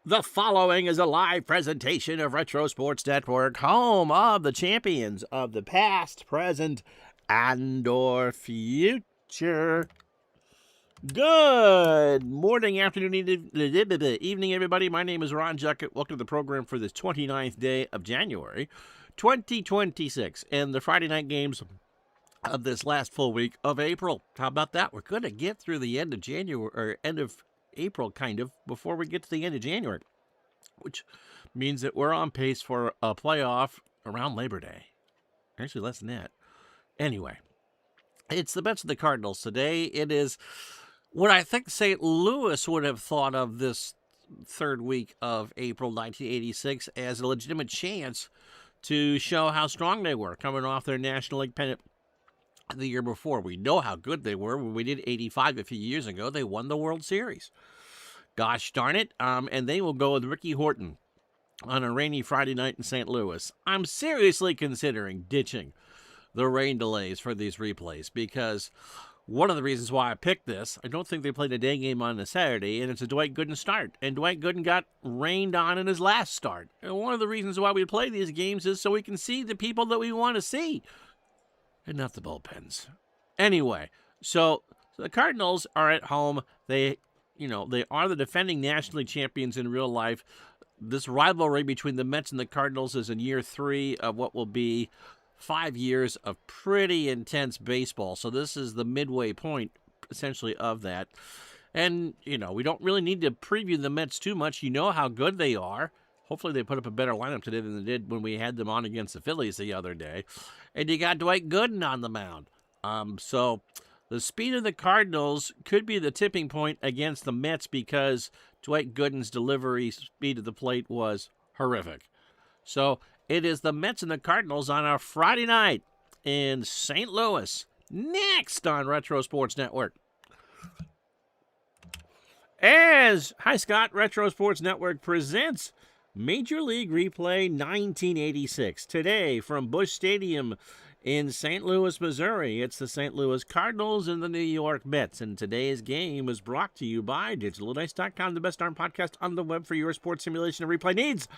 The following is a live presentation of Retro Sports Network, home of the champions of the past, present, and/or future. Good morning, afternoon, evening, everybody. My name is Ron Juckett. Welcome to the program for this 29th day of January, 2026, and the Friday night games of this last full week of April. How about that? We're going to get through the end of January, or end of April, kind of, before we get to the end of January, which means that we're on pace for a playoff around Labor Day. Actually, less than that. Anyway, it's the Mets and the Cardinals today. It is what I think St. Louis would have thought of this third week of April 1986 as a legitimate chance to show how strong they were coming off their National League pennant the year before. We know how good they were when we did 85 a few years ago. They won the World Series. Gosh darn it. And they will go with Ricky Horton on a rainy Friday night in St. Louis. I'm seriously considering ditching the rain delays for these replays because one of the reasons why I picked this, I don't think they played a day game on a Saturday, and it's a Dwight Gooden start. And Dwight Gooden got rained on in his last start. And one of the reasons why we play these games is so we can see the people that we want to see. And not the bullpens. Anyway, so the Cardinals are at home. They are the defending National League champions in real life. This rivalry between the Mets and the Cardinals is in year 3 of what will be 5 years of pretty intense baseball. So this is the midway point, essentially, of that. And, we don't really need to preview the Mets too much. You know how good they are. Hopefully they put up a better lineup today than they did when we had them on against the Phillies the other day. And you got Dwight Gooden on the mound. So the speed of the Cardinals could be the tipping point against the Mets because Dwight Gooden's delivery speed at the plate was horrific. So it is the Mets and the Cardinals on our Friday night in St. Louis. Next on Retro Sports Network. Hi Scott, Retro Sports Network presents Major League Replay 1986. Today from Busch Stadium in St. Louis, Missouri. It's the St. Louis Cardinals and the New York Mets. And today's game is brought to you by DigitalDice.com, the best darn podcast on the web for your sports simulation and replay needs.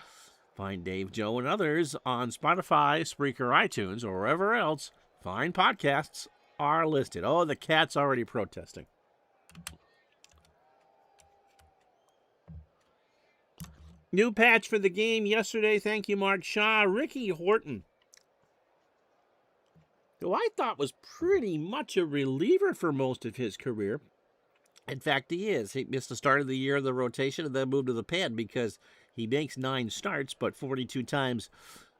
Find Dave, Joe, and others on Spotify, Spreaker, iTunes, or wherever else fine podcasts are listed. Oh, the cat's already protesting. New patch for the game yesterday. Thank you, Mark Shaw. Ricky Horton, who I thought was pretty much a reliever for most of his career. In fact, he is. He missed the start of the year of the rotation and then moved to the pen because he makes 9 starts, but 42 times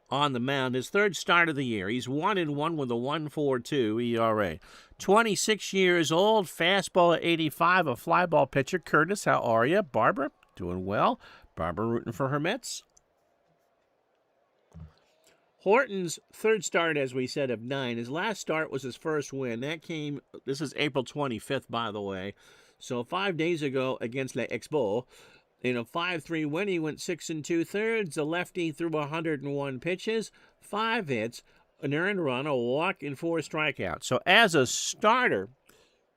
on the mound. His third start of the year. He's 1-1 with a 1.42 ERA. 26 years old, fastball at 85, a fly ball pitcher. Curtis, how are you? Barbara, doing well. Barbara rooting for her Mets. Horton's third start, as we said, of 9. His last start was his first win. This is April 25th, by the way. So 5 days ago against Les Expos. In a 5-3 win, he went 6 2/3. The lefty threw 101 pitches, 5 hits, an earned run, a walk, and 4 strikeouts. So as a starter,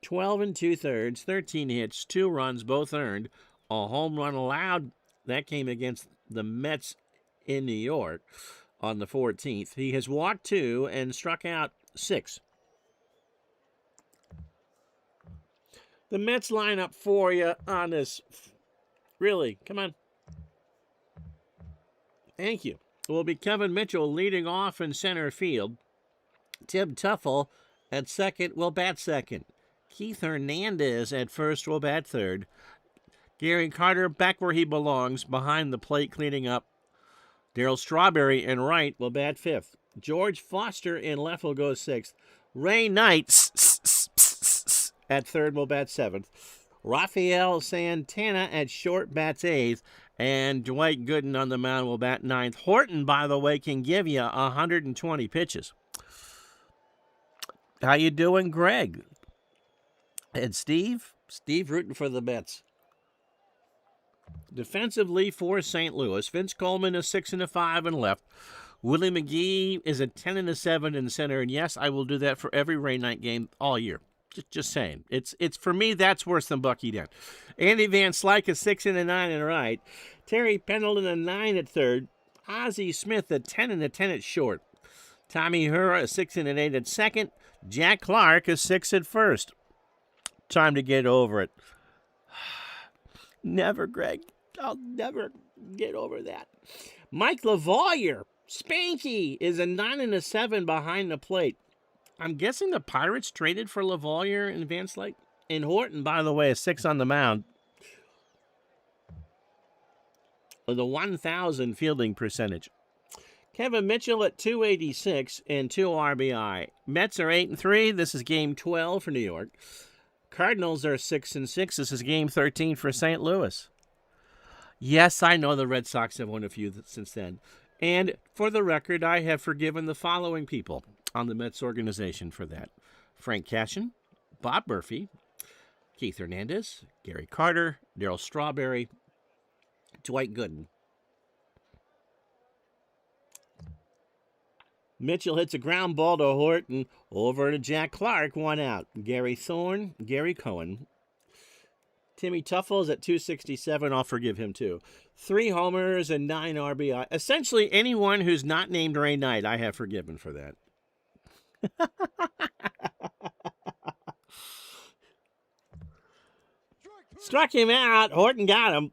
12 2/3, 13 hits, 2 runs, both earned, a home run allowed. That came against the Mets in New York on the 14th. He has walked 2 and struck out 6. The Mets line up for you on this. Really, come on. Thank you. It will be Kevin Mitchell leading off in center field. Tim Tuffle at second will bat second. Keith Hernandez at first will bat third. Gary Carter back where he belongs, behind the plate cleaning up. Darryl Strawberry in right will bat fifth. George Foster in left will go sixth. Ray Knight at third will bat seventh. Rafael Santana at short bats eighth. And Dwight Gooden on the mound will bat ninth. Horton, by the way, can give you 120 pitches. How you doing, Greg? And Steve? Steve rooting for the Mets. Defensively for St. Louis, Vince Coleman is 6-5 in left. Willie McGee is a 10-7 in center. And yes, I will do that for every Ray Knight game all year. Just saying. It's for me, that's worse than Bucky Dent. Andy Van Slyke is 6-9 in right. Terry Pendleton a 9 at third. Ozzie Smith a 10 and a 10 at short. Tommy Hura a 6 and an 8 at second. Jack Clark a 6 at first. Time to get over it. Never, Greg. I'll never get over that. Mike LaValliere, Spanky, is a 9 and a 7 behind the plate. I'm guessing the Pirates traded for LaValliere and Van Slyke. And Horton, by the way, a 6 on the mound. With a 1,000 fielding percentage. Kevin Mitchell at 286 and 2 RBI. Mets are 8-3. This is game 12 for New York. Cardinals are 6-6. This is game 13 for St. Louis. Yes, I know the Red Sox have won a few since then. And for the record, I have forgiven the following people on the Mets organization for that. Frank Cashin, Bob Murphy, Keith Hernandez, Gary Carter, Darryl Strawberry, Dwight Gooden. Mitchell hits a ground ball to Horton. Over to Jack Clark, 1 out. Gary Thorne, Gary Cohen. Timmy Tuffle's at 267. I'll forgive him, too. 3 homers and 9 RBI. Essentially, anyone who's not named Ray Knight, I have forgiven for that. Struck him out. Horton got him.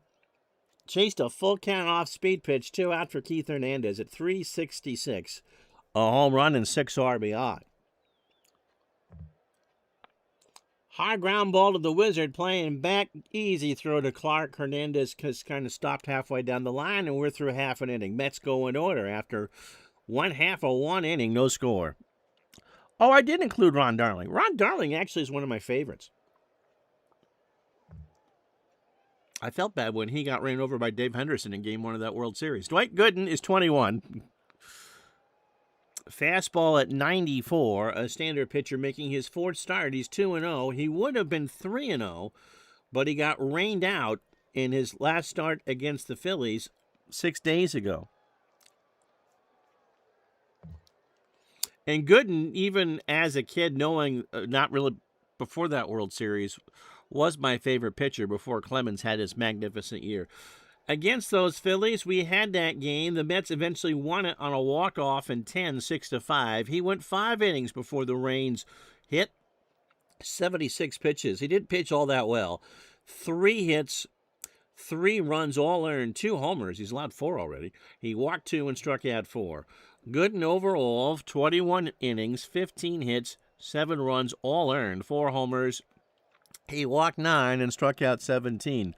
Chased a full count off speed pitch. 2 out for Keith Hernandez at 366. A home run and 6 RBI. High ground ball to the Wizard, playing back. Easy throw to Clark. Hernandez kind of stopped halfway down the line, and we're through half an inning. Mets go in order after 1/2 of 1 inning, no score. Oh, I did include Ron Darling. Ron Darling actually is one of my favorites. I felt bad when he got ran over by Dave Henderson in Game 1 of that World Series. Dwight Gooden is 21. Fastball at 94. A standard pitcher making his 4th start. He's 2-0. He would have been 3-0, but he got rained out in his last start against the Phillies 6 days ago. And Gooden, even as a kid, knowing not really before that World Series, was my favorite pitcher before Clemens had his magnificent year. Against those Phillies, we had that game. The Mets eventually won it on a walk-off in 10, 6-5. He went 5 innings before the rains hit. 76 pitches. He didn't pitch all that well. 3 hits, 3 runs, all earned, 2 homers. He's allowed 4 already. He walked 2 and struck out 4. Gooden overall, 21 innings, 15 hits, 7 runs, all earned, 4 homers. He walked 9 and struck out 17.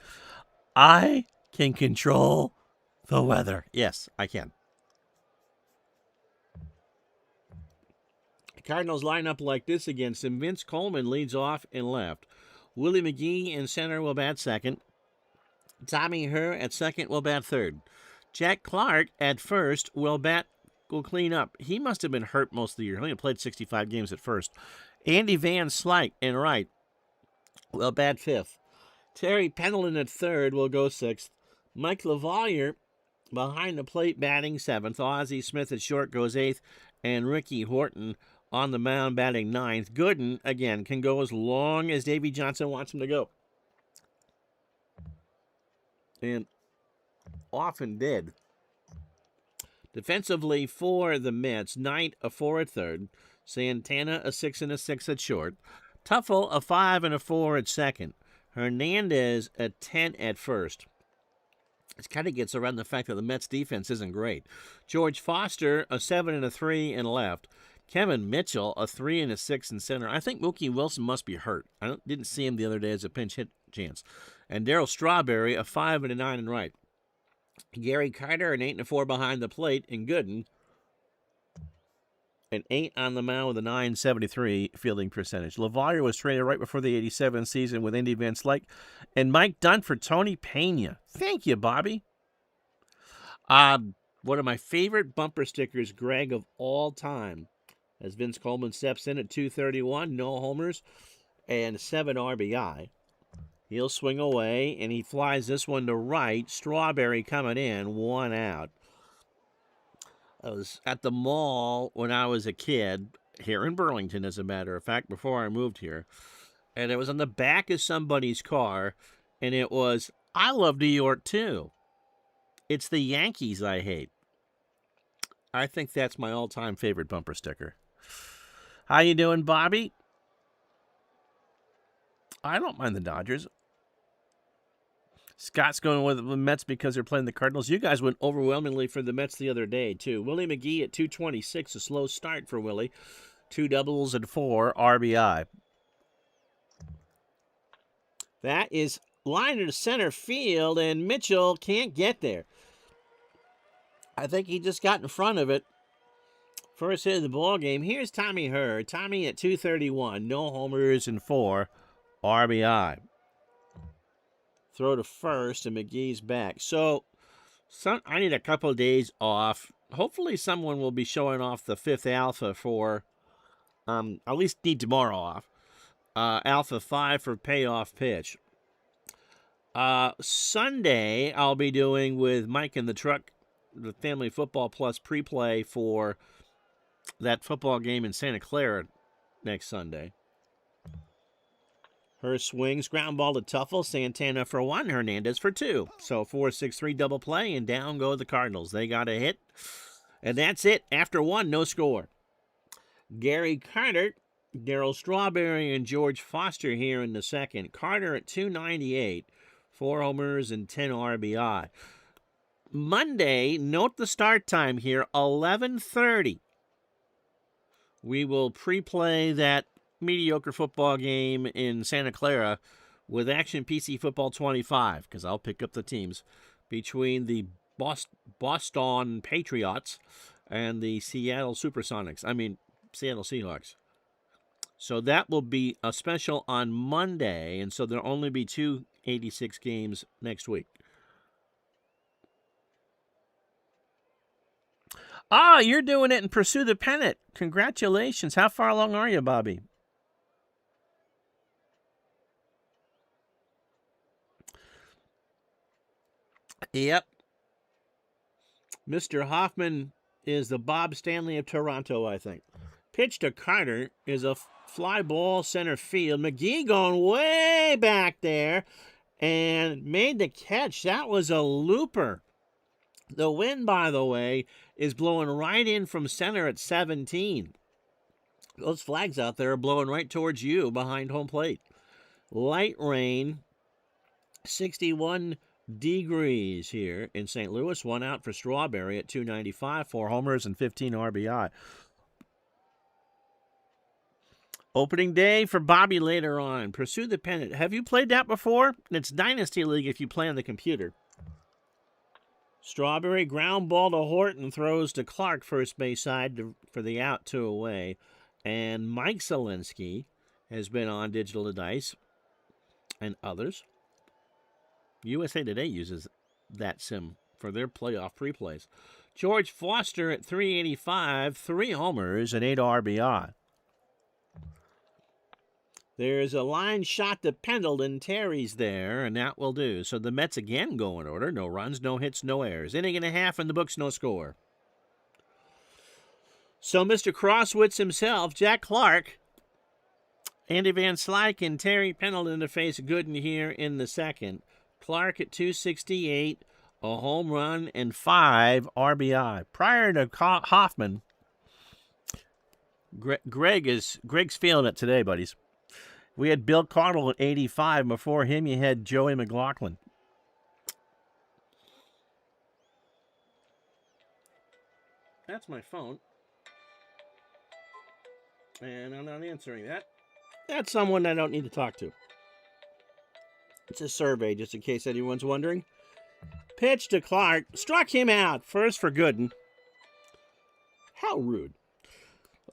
I can control the weather. Yes, I can. The Cardinals line up like this against him. Vince Coleman leads off in left. Willie McGee in center will bat second. Tommy Hura at second will bat third. Jack Clark at first will clean up. He must have been hurt most of the year. He only played 65 games at first. Andy Van Slyke in right will bat fifth. Terry Pendleton at third will go sixth. Mike LaValliere behind the plate batting seventh. Ozzie Smith at short goes eighth. And Ricky Horton on the mound batting ninth. Gooden, again, can go as long as Davey Johnson wants him to go. And often did. Defensively for the Mets, Knight a 4 at third. Santana a 6 and a 6 at short. Tuffle a 5 and a 4 at second. Hernandez a 10 at first. This kind of gets around the fact that the Mets defense isn't great. George Foster a 7 and a 3 in left. Kevin Mitchell a 3 and a 6 in center. I think Mookie Wilson must be hurt. I didn't see him the other day as a pinch hit chance. And Darryl Strawberry a 5 and a 9 in right. Gary Carter an 8 and a 4 behind the plate, and Gooden an 8 on the mound with a 973 fielding percentage. LaValliere was traded right before the 87 season with Andy Van Slyke, and Mike Dunn for Tony Pena. Thank you, Bobby. One of my favorite bumper stickers, Greg, of all time, as Vince Coleman steps in at 231, no homers, and 7 RBI. He'll swing away, and he flies this one to right. Strawberry coming in, 1 out. I was at the mall when I was a kid, here in Burlington, as a matter of fact, before I moved here. And it was on the back of somebody's car, and it was, I love New York, too. It's the Yankees I hate. I think that's my all-time favorite bumper sticker. How you doing, Bobby? I don't mind the Dodgers. Scott's going with the Mets because they're playing the Cardinals. You guys went overwhelmingly for the Mets the other day, too. Willie McGee at 226, a slow start for Willie. 2 doubles and 4 RBI. That is line to center field, and Mitchell can't get there. I think he just got in front of it. First hit of the ball game. Here's Tommy Hurd. Tommy at 231, no homers and 4 RBI. Throw to first, and McGee's back. So, I need a couple of days off. Hopefully, someone will be showing off the 5th alpha for, at least need tomorrow off. Alpha 5 for payoff pitch. Sunday, I'll be doing with Mike in the truck, the Family Football Plus pre-play for that football game in Santa Clara next Sunday. Her swings, ground ball to Tuffle, Santana for 1, Hernandez for 2. So 4-6-3 double play, and down go the Cardinals. They got a hit, and that's it. After 1, no score. Gary Carter, Darryl Strawberry, and George Foster here in the second. Carter at 298, 4 homers and 10 RBI. Monday, note the start time here, 11:30. We will pre-play that mediocre football game in Santa Clara with Action PC Football 25, because I'll pick up the teams between the Boston Patriots and the Seattle Seahawks. So that will be a special on Monday, and so there'll only be 2 86 games next week. You're doing it in Pursue the Pennant. Congratulations. How far along are you, Bobby? Yep. Mr. Hoffman is the Bob Stanley of Toronto, I think. Pitch to Carter is a fly ball center field. McGee going way back there and made the catch. That was a looper. The wind, by the way, is blowing right in from center at 17. Those flags out there are blowing right towards you behind home plate. Light rain, 61 degrees here in St. Louis. 1 out for Strawberry at 295, 4 homers and 15 RBI. Opening day for Bobby later on. Pursue the Pennant. Have you played that before? It's Dynasty League if you play on the computer. Strawberry ground ball to Horton, throws to Clark first base side for the out, 2 away. And Mike Zielinski has been on Digital Dice and others. USA Today uses that sim for their playoff pre-plays. George Foster at 385, 3 homers and 8 RBI. There's a line shot to Pendleton. Terry's there, and that will do. So the Mets again go in order. No runs, no hits, no errors. Inning and a half in the books, no score. So Mr. Crosswitz himself, Jack Clark, Andy Van Slyke, and Terry Pendleton to face Gooden here in the second. Clark at 268, a home run, and 5 RBI. Prior to Hoffman, Greg's feeling it today, buddies. We had Bill Cardle at 85. Before him, you had Joey McLaughlin. That's my phone. And I'm not answering that. That's someone I don't need to talk to. It's a survey, just in case anyone's wondering. Pitch to Clark. Struck him out. First for Gooden. How rude.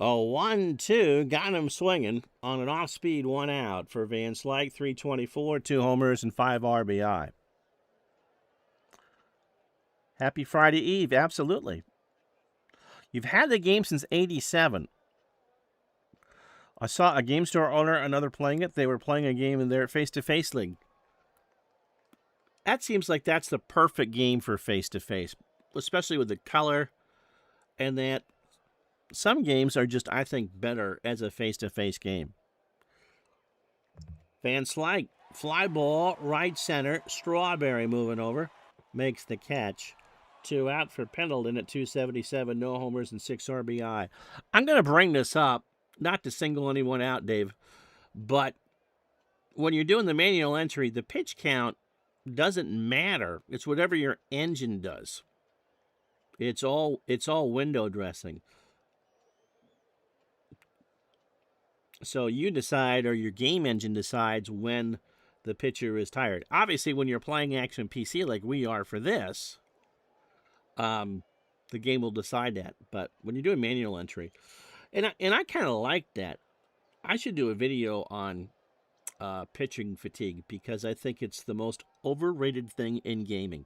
A 1-2, got him swinging on an off-speed 1 out for Van Slyke, 324, 2 homers and 5 RBI. Happy Friday Eve, absolutely. You've had the game since 87. I saw a game store owner, another playing it. They were playing a game in their face-to-face league. That seems like that's the perfect game for face-to-face, especially with the color and that. Some games are just, I think, better as a face-to-face game. Van Slyke, fly ball, right center. Strawberry moving over. Makes the catch. 2 out for Pendleton at 277, no homers and 6 RBI. I'm going to bring this up, not to single anyone out, Dave, but when you're doing the manual entry, the pitch count doesn't matter. It's whatever your engine does. It's all window dressing. So you decide, or your game engine decides, when the pitcher is tired. Obviously, when you're playing action PC like we are for this, the game will decide that. But when you're doing manual entry, and I kind of like that. I should do a video on pitching fatigue, because I think it's the most overrated thing in gaming.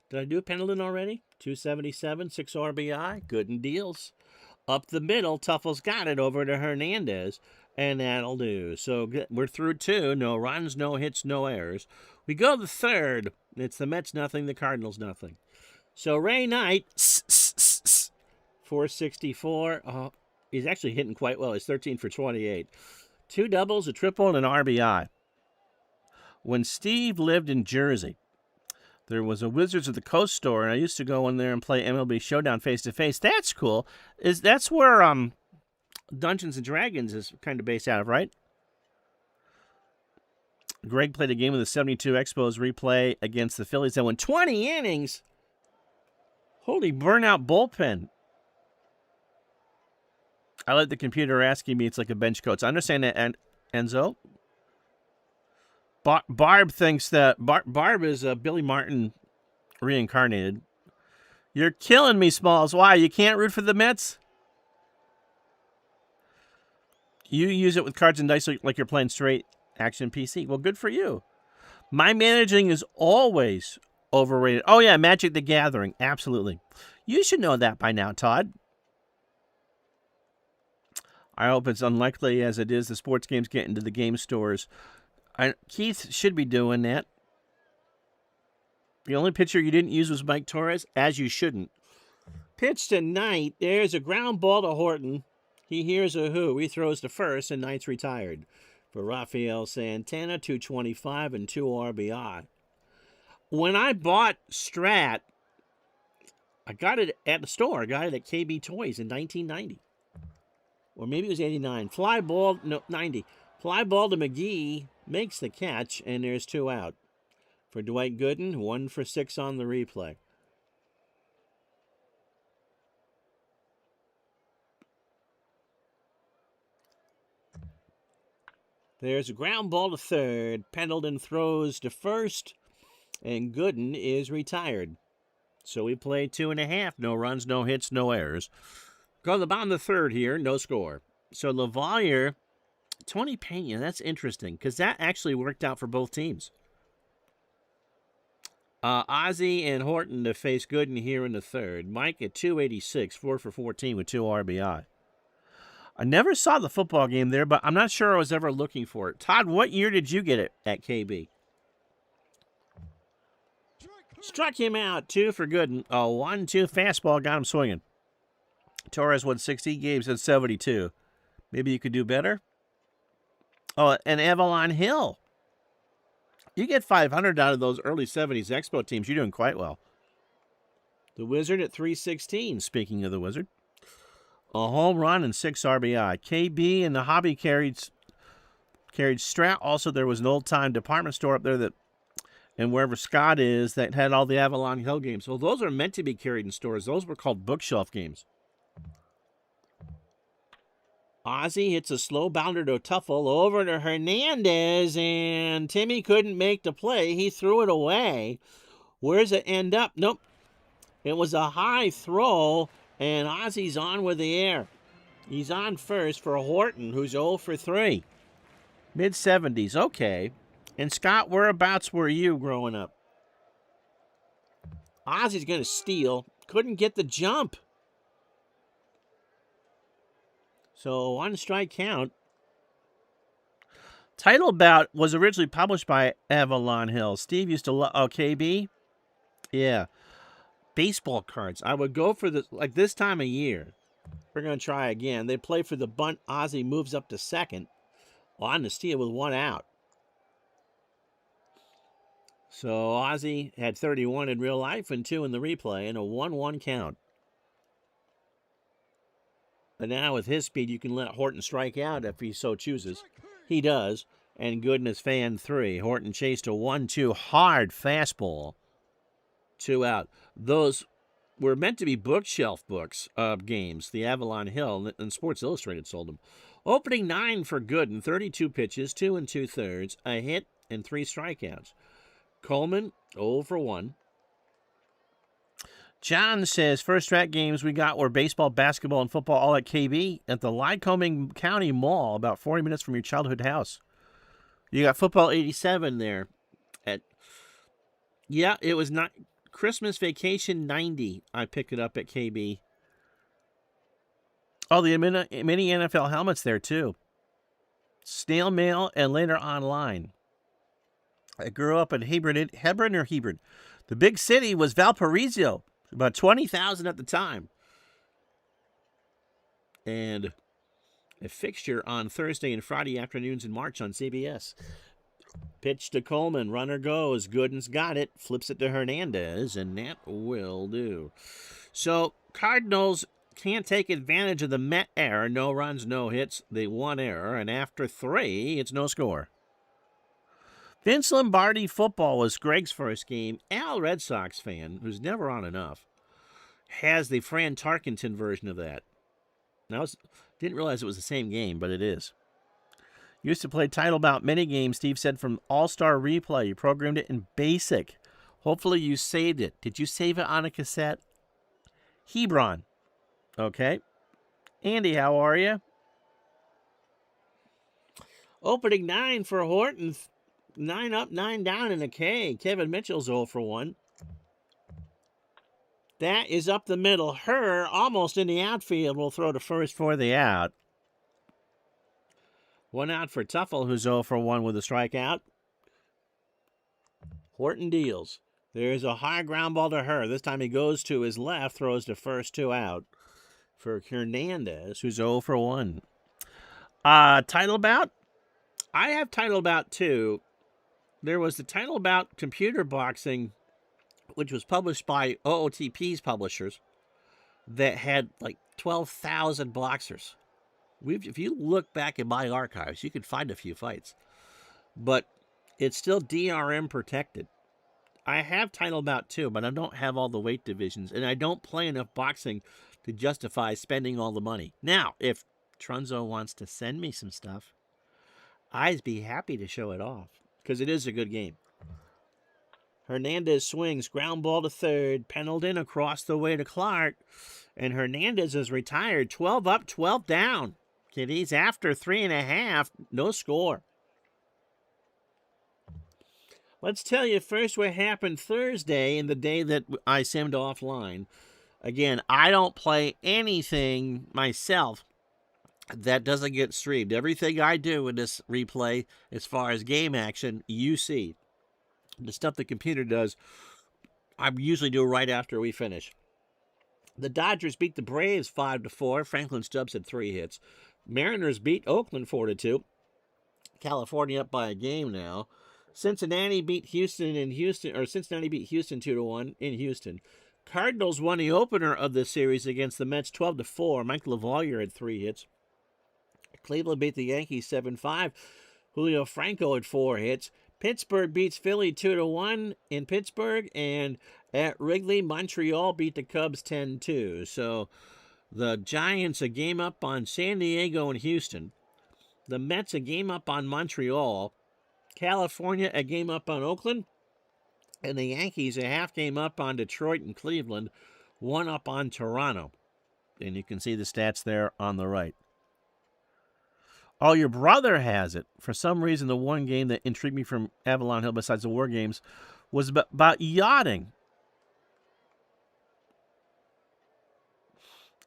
Did I do Pendleton already? 277, 6 RBI, good in deals. Up the middle, Tuffle's got it over to Hernandez, and that'll do. So we're through 2. No runs, no hits, no errors. We go to the third. It's the Mets nothing, the Cardinals nothing. So Ray Knight, 464. Oh, he's actually hitting quite well. He's 13 for 28. 2 doubles, a triple, and an RBI. When Steve lived in Jersey, there was a Wizards of the Coast store, and I used to go in there and play MLB Showdown face-to-face. That's cool. That's where Dungeons & Dragons is kind of based out of, right? Greg played a game with the 72 Expos replay against the Phillies that went 20 innings. Holy burnout bullpen. I like the computer asking me it's like a bench coach. I understand that, Enzo. Barb thinks that Barb is Billy Martin reincarnated. You're killing me, Smalls. Why? You can't root for the Mets? You use it with cards and dice like you're playing straight action PC. Well, good for you. My managing is always overrated. Oh, yeah, Magic the Gathering. Absolutely. You should know that by now, Todd. I hope it's unlikely as it is the sports games get into the game stores. Keith should be doing that. The only pitcher you didn't use was Mike Torres, as you shouldn't. Pitch to Knight. There's a ground ball to Horton. He hears a who. He throws to first, and Knight's retired. For Rafael Santana, 225 and 2 RBI. When I bought Strat, I got it at the store. I got it at KB Toys in 1990. Or maybe it was 89. Fly ball, no, 90. Fly ball to McGee, makes the catch, and there's 2 out. For Dwight Gooden, 1 for 6 on the replay. There's a ground ball to third. Pendleton throws to first, and Gooden is retired. So we play 2.5. No runs, no hits, no errors. Go to the bottom of the third here, no score. So LaValliere, Tony Pena, that's interesting, because that actually worked out for both teams. Ozzie and Horton to face Gooden here in the third. Mike at 286, 4 for 14 with 2 RBI. I never saw the football game there, but I'm not sure I was ever looking for it. Todd, what year did you get it at KB? Struck him out, 2 for Gooden. A 1-2 fastball got him swinging. Torres won 60 games at 72. Maybe you could do better? Oh, and Avalon Hill. You get 500 out of those early 70s Expo teams. You're doing quite well. The Wizard at 316, speaking of the Wizard. A home run and 6 RBI. KB and the hobby carried Strat. Also, there was an old-time department store up there that, and wherever Scott is, that had all the Avalon Hill games. Well, those are meant to be carried in stores. Those were called bookshelf games. Ozzie hits a slow bounder to Tuffle over to Hernandez, and Timmy couldn't make the play. He threw it away. Where's it end up? Nope. It was a high throw, and Ozzie's on with the air. He's on first for Horton, who's 0 for 3. Mid-70s, okay. And Scott, whereabouts were you growing up? Ozzie's going to steal. Couldn't get the jump. So 1 strike count. Title Bout was originally published by Avalon Hill. Steve used to love, KB? Yeah. Baseball cards. I would go for like this time of year. We're going to try again. They play for the bunt. Ozzie moves up to second. On the steal with 1 out. So Ozzy had 31 in real life and 2 in the replay, and a 1-1 count. And now with his speed, you can let Horton strike out if he so chooses. He does. And goodness, fan 3. Horton chased a 1-2 hard fastball. 2 out. Those were meant to be bookshelf books of games. The Avalon Hill and Sports Illustrated sold them. Opening 9 for Gooden, 32 pitches, 2 2/3, a hit, and 3 strikeouts. Coleman, 0 for 1. John says, first track games we got were baseball, basketball, and football all at KB at the Lycoming County Mall, about 40 minutes from your childhood house. You got football 87 there. It was not Christmas Vacation 90. I picked it up at KB. Oh, the mini NFL helmets there, too. Snail mail and later online. I grew up in Hebron. The big city was Valparaiso, about 20,000 at the time. And a fixture on Thursday and Friday afternoons in March on CBS. Pitch to Coleman, runner goes, Gooden's got it, flips it to Hernandez, and that will do. So Cardinals can't take advantage of the Met error. No runs, no hits. They 1 error, and after 3, it's no score. Vince Lombardi football was Greg's first game. Al, Red Sox fan, who's never on enough, has the Fran Tarkenton version of that. Now, didn't realize it was the same game, but it is. Used to play title bout mini games, Steve said, from All-Star Replay. You programmed it in BASIC. Hopefully you saved it. Did you save it on a cassette? Hebron. Okay. Andy, how are you? Opening 9 for Horton. 9 up, 9 down in a K. Kevin Mitchell's 0 for 1. That is up the middle. Her, almost in the outfield, will throw to first for the out. 1 out for Tuffle, who's 0 for 1 with a strikeout. Horton deals. There's a high ground ball to her. This time he goes to his left, throws to first, 2 out for Hernandez, who's 0 for 1. Title bout? I have title bout too. There was the title bout computer boxing, which was published by OOTP's publishers, that had like 12,000 boxers. If you look back in my archives, you can find a few fights. But it's still DRM protected. I have title bout too, but I don't have all the weight divisions, and I don't play enough boxing to justify spending all the money. Now, if Trunzo wants to send me some stuff, I'd be happy to show it off, because it is a good game. Hernandez swings, ground ball to third, Pendleton across the way to Clark, and Hernandez is retired. 12 up, 12 down. Kiddies, after 3.5, no score. Let's tell you first what happened Thursday and the day that I simmed offline. Again, I don't play anything myself that doesn't get streamed. Everything I do in this replay, as far as game action, you see. The stuff the computer does, I usually do right after we finish. The Dodgers beat the Braves 5-4. Franklin Stubbs had 3 hits. Mariners beat Oakland 4-2. California up by a game now. Cincinnati beat Houston 2-1 in Houston. Cardinals won the opener of the series against the Mets 12-4. Mike LaValliere had 3 hits. Cleveland beat the Yankees 7-5. Julio Franco had 4 hits. Pittsburgh beats Philly 2-1 in Pittsburgh, and at Wrigley, Montreal beat the Cubs 10-2. So the Giants a game up on San Diego and Houston. The Mets a game up on Montreal. California a game up on Oakland. And the Yankees a half game up on Detroit and Cleveland. 1 up on Toronto. And you can see the stats there on the right. Oh, your brother has it. For some reason, the one game that intrigued me from Avalon Hill, besides the War Games, was about yachting.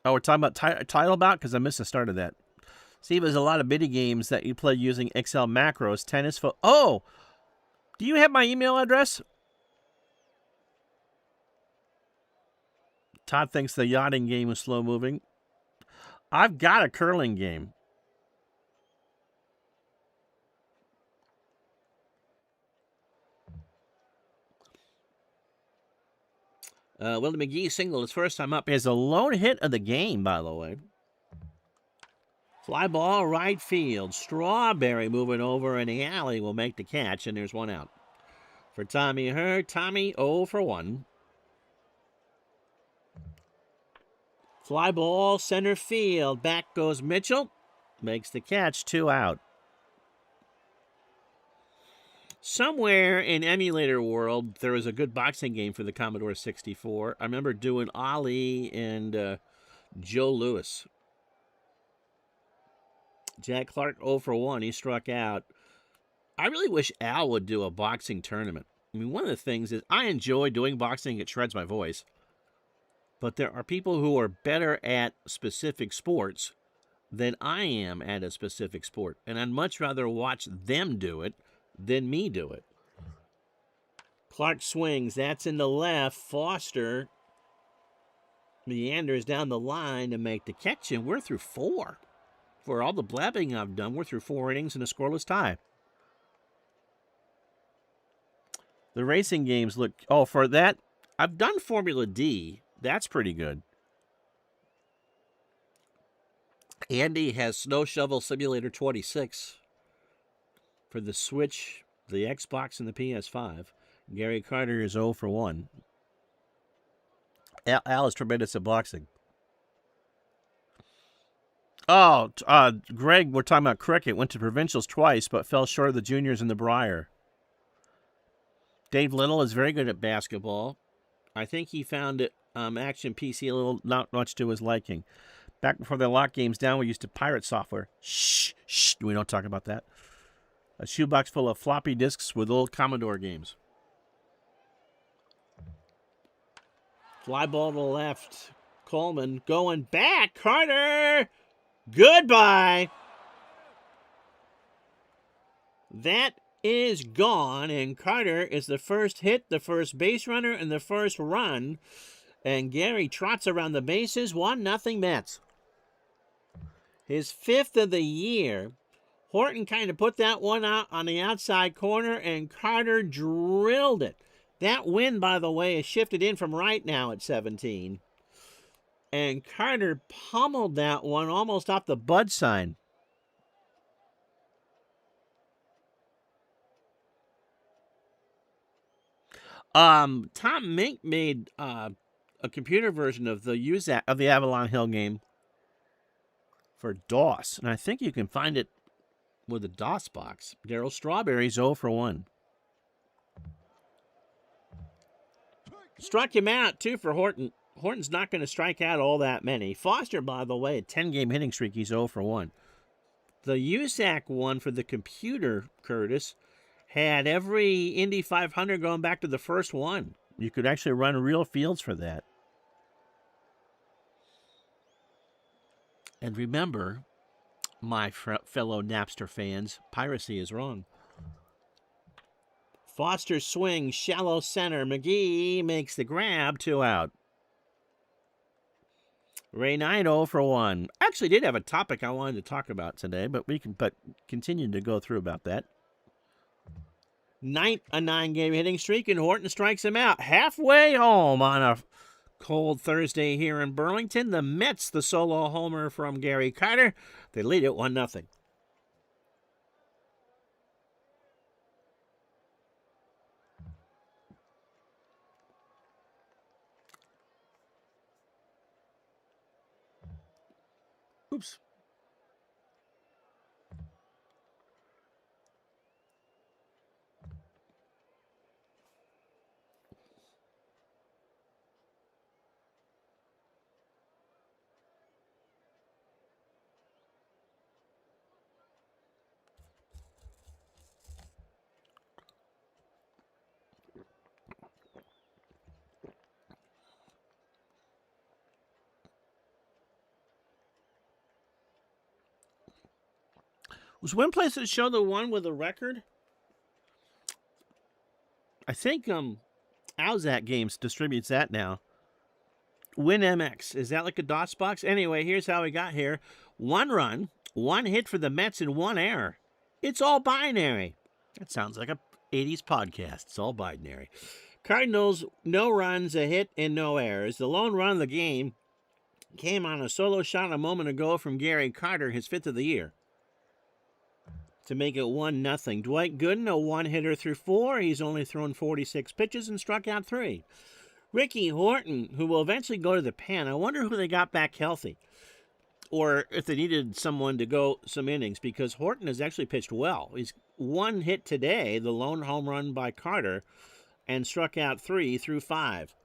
Oh, we're talking about title bout? Because I missed the start of that. Steve, there's a lot of mini games that you play using Excel macros. Tennis. Oh! Do you have my email address? Todd thinks the yachting game is slow moving. I've got a curling game. Willie McGee singled his first time up. He has a lone hit of the game, by the way. Fly ball right field. Strawberry moving over in the alley will make the catch, and there's one out. For Tommy Hurt, Tommy 0 for 1. Fly ball center field. Back goes Mitchell. Makes the catch, 2 out. Somewhere in emulator world, there was a good boxing game for the Commodore 64. I remember doing Ali and Joe Louis. Jack Clark 0 for 1. He struck out. I really wish Al would do a boxing tournament. I mean, one of the things is I enjoy doing boxing. It shreds my voice. But there are people who are better at specific sports than I am at a specific sport. And I'd much rather watch them do it than me do it. Clark swings. That's in the left. Foster meanders down the line to make the catch, and we're through 4. For all the blabbing I've done, we're through 4 innings and a scoreless tie. The racing games look... Oh, for that, I've done Formula D. That's pretty good. Andy has Snow Shovel Simulator 26 for the Switch, the Xbox, and the PS5. Gary Carter is 0 for 1. Al is tremendous at boxing. Oh, Greg, we're talking about cricket. Went to provincials twice, but fell short of the juniors in the Briar. Dave Little is very good at basketball. I think he found it Action PC a little not much to his liking. Back before they locked games down, we used to pirate software. Shh, we don't talk about that. A shoebox full of floppy disks with old Commodore games. Fly ball to the left. Coleman going back. Carter! Goodbye! That is gone, and Carter is the first hit, the first base runner, and the first run. And Gary trots around the bases, 1-0 Mets. His 5th of the year. Horton kind of put that one out on the outside corner, and Carter drilled it. That wind, by the way, is shifted in from right now at 17. And Carter pummeled that one almost off the bud sign. Tom Mink made a computer version of the Avalon Hill game for DOS, and I think you can find it with a DOS box. Darryl Strawberry's 0 for 1. Struck him out, 2 for Horton. Horton's not going to strike out all that many. Foster, by the way, a 10-game hitting streak, he's 0 for 1. The USAC one for the computer, Curtis, had every Indy 500 going back to the first one. You could actually run real fields for that. And remember, my fellow Napster fans, piracy is wrong. Foster swings, shallow center. McGee makes the grab, 2 out. Ray Knight 0 for 1. Actually did have a topic I wanted to talk about today, but we can continue to go through about that. Knight, a 9-game hitting streak, and Horton strikes him out. Halfway home on a cold Thursday here in Burlington. The Mets, the solo homer from Gary Carter. They lead it 1-0. Oops. Was one place that showed the one with a record? I think Owzat Games distributes that now. WinMX. Is that like a DOS box? Anyway, here's how we got here. 1 run, 1 hit for the Mets, and 1 error. It's all binary. That sounds like a 80s podcast. It's all binary. Cardinals, no runs, a hit, and no errors. The lone run of the game came on a solo shot a moment ago from Gary Carter, his 5th of the year, to make it 1-0. Dwight Gooden, a one-hitter through 4. He's only thrown 46 pitches and struck out 3. Ricky Horton, who will eventually go to the pen. I wonder who they got back healthy, or if they needed someone to go some innings, because Horton has actually pitched well. He's 1 hit today, the lone home run by Carter, and struck out 3 through 5.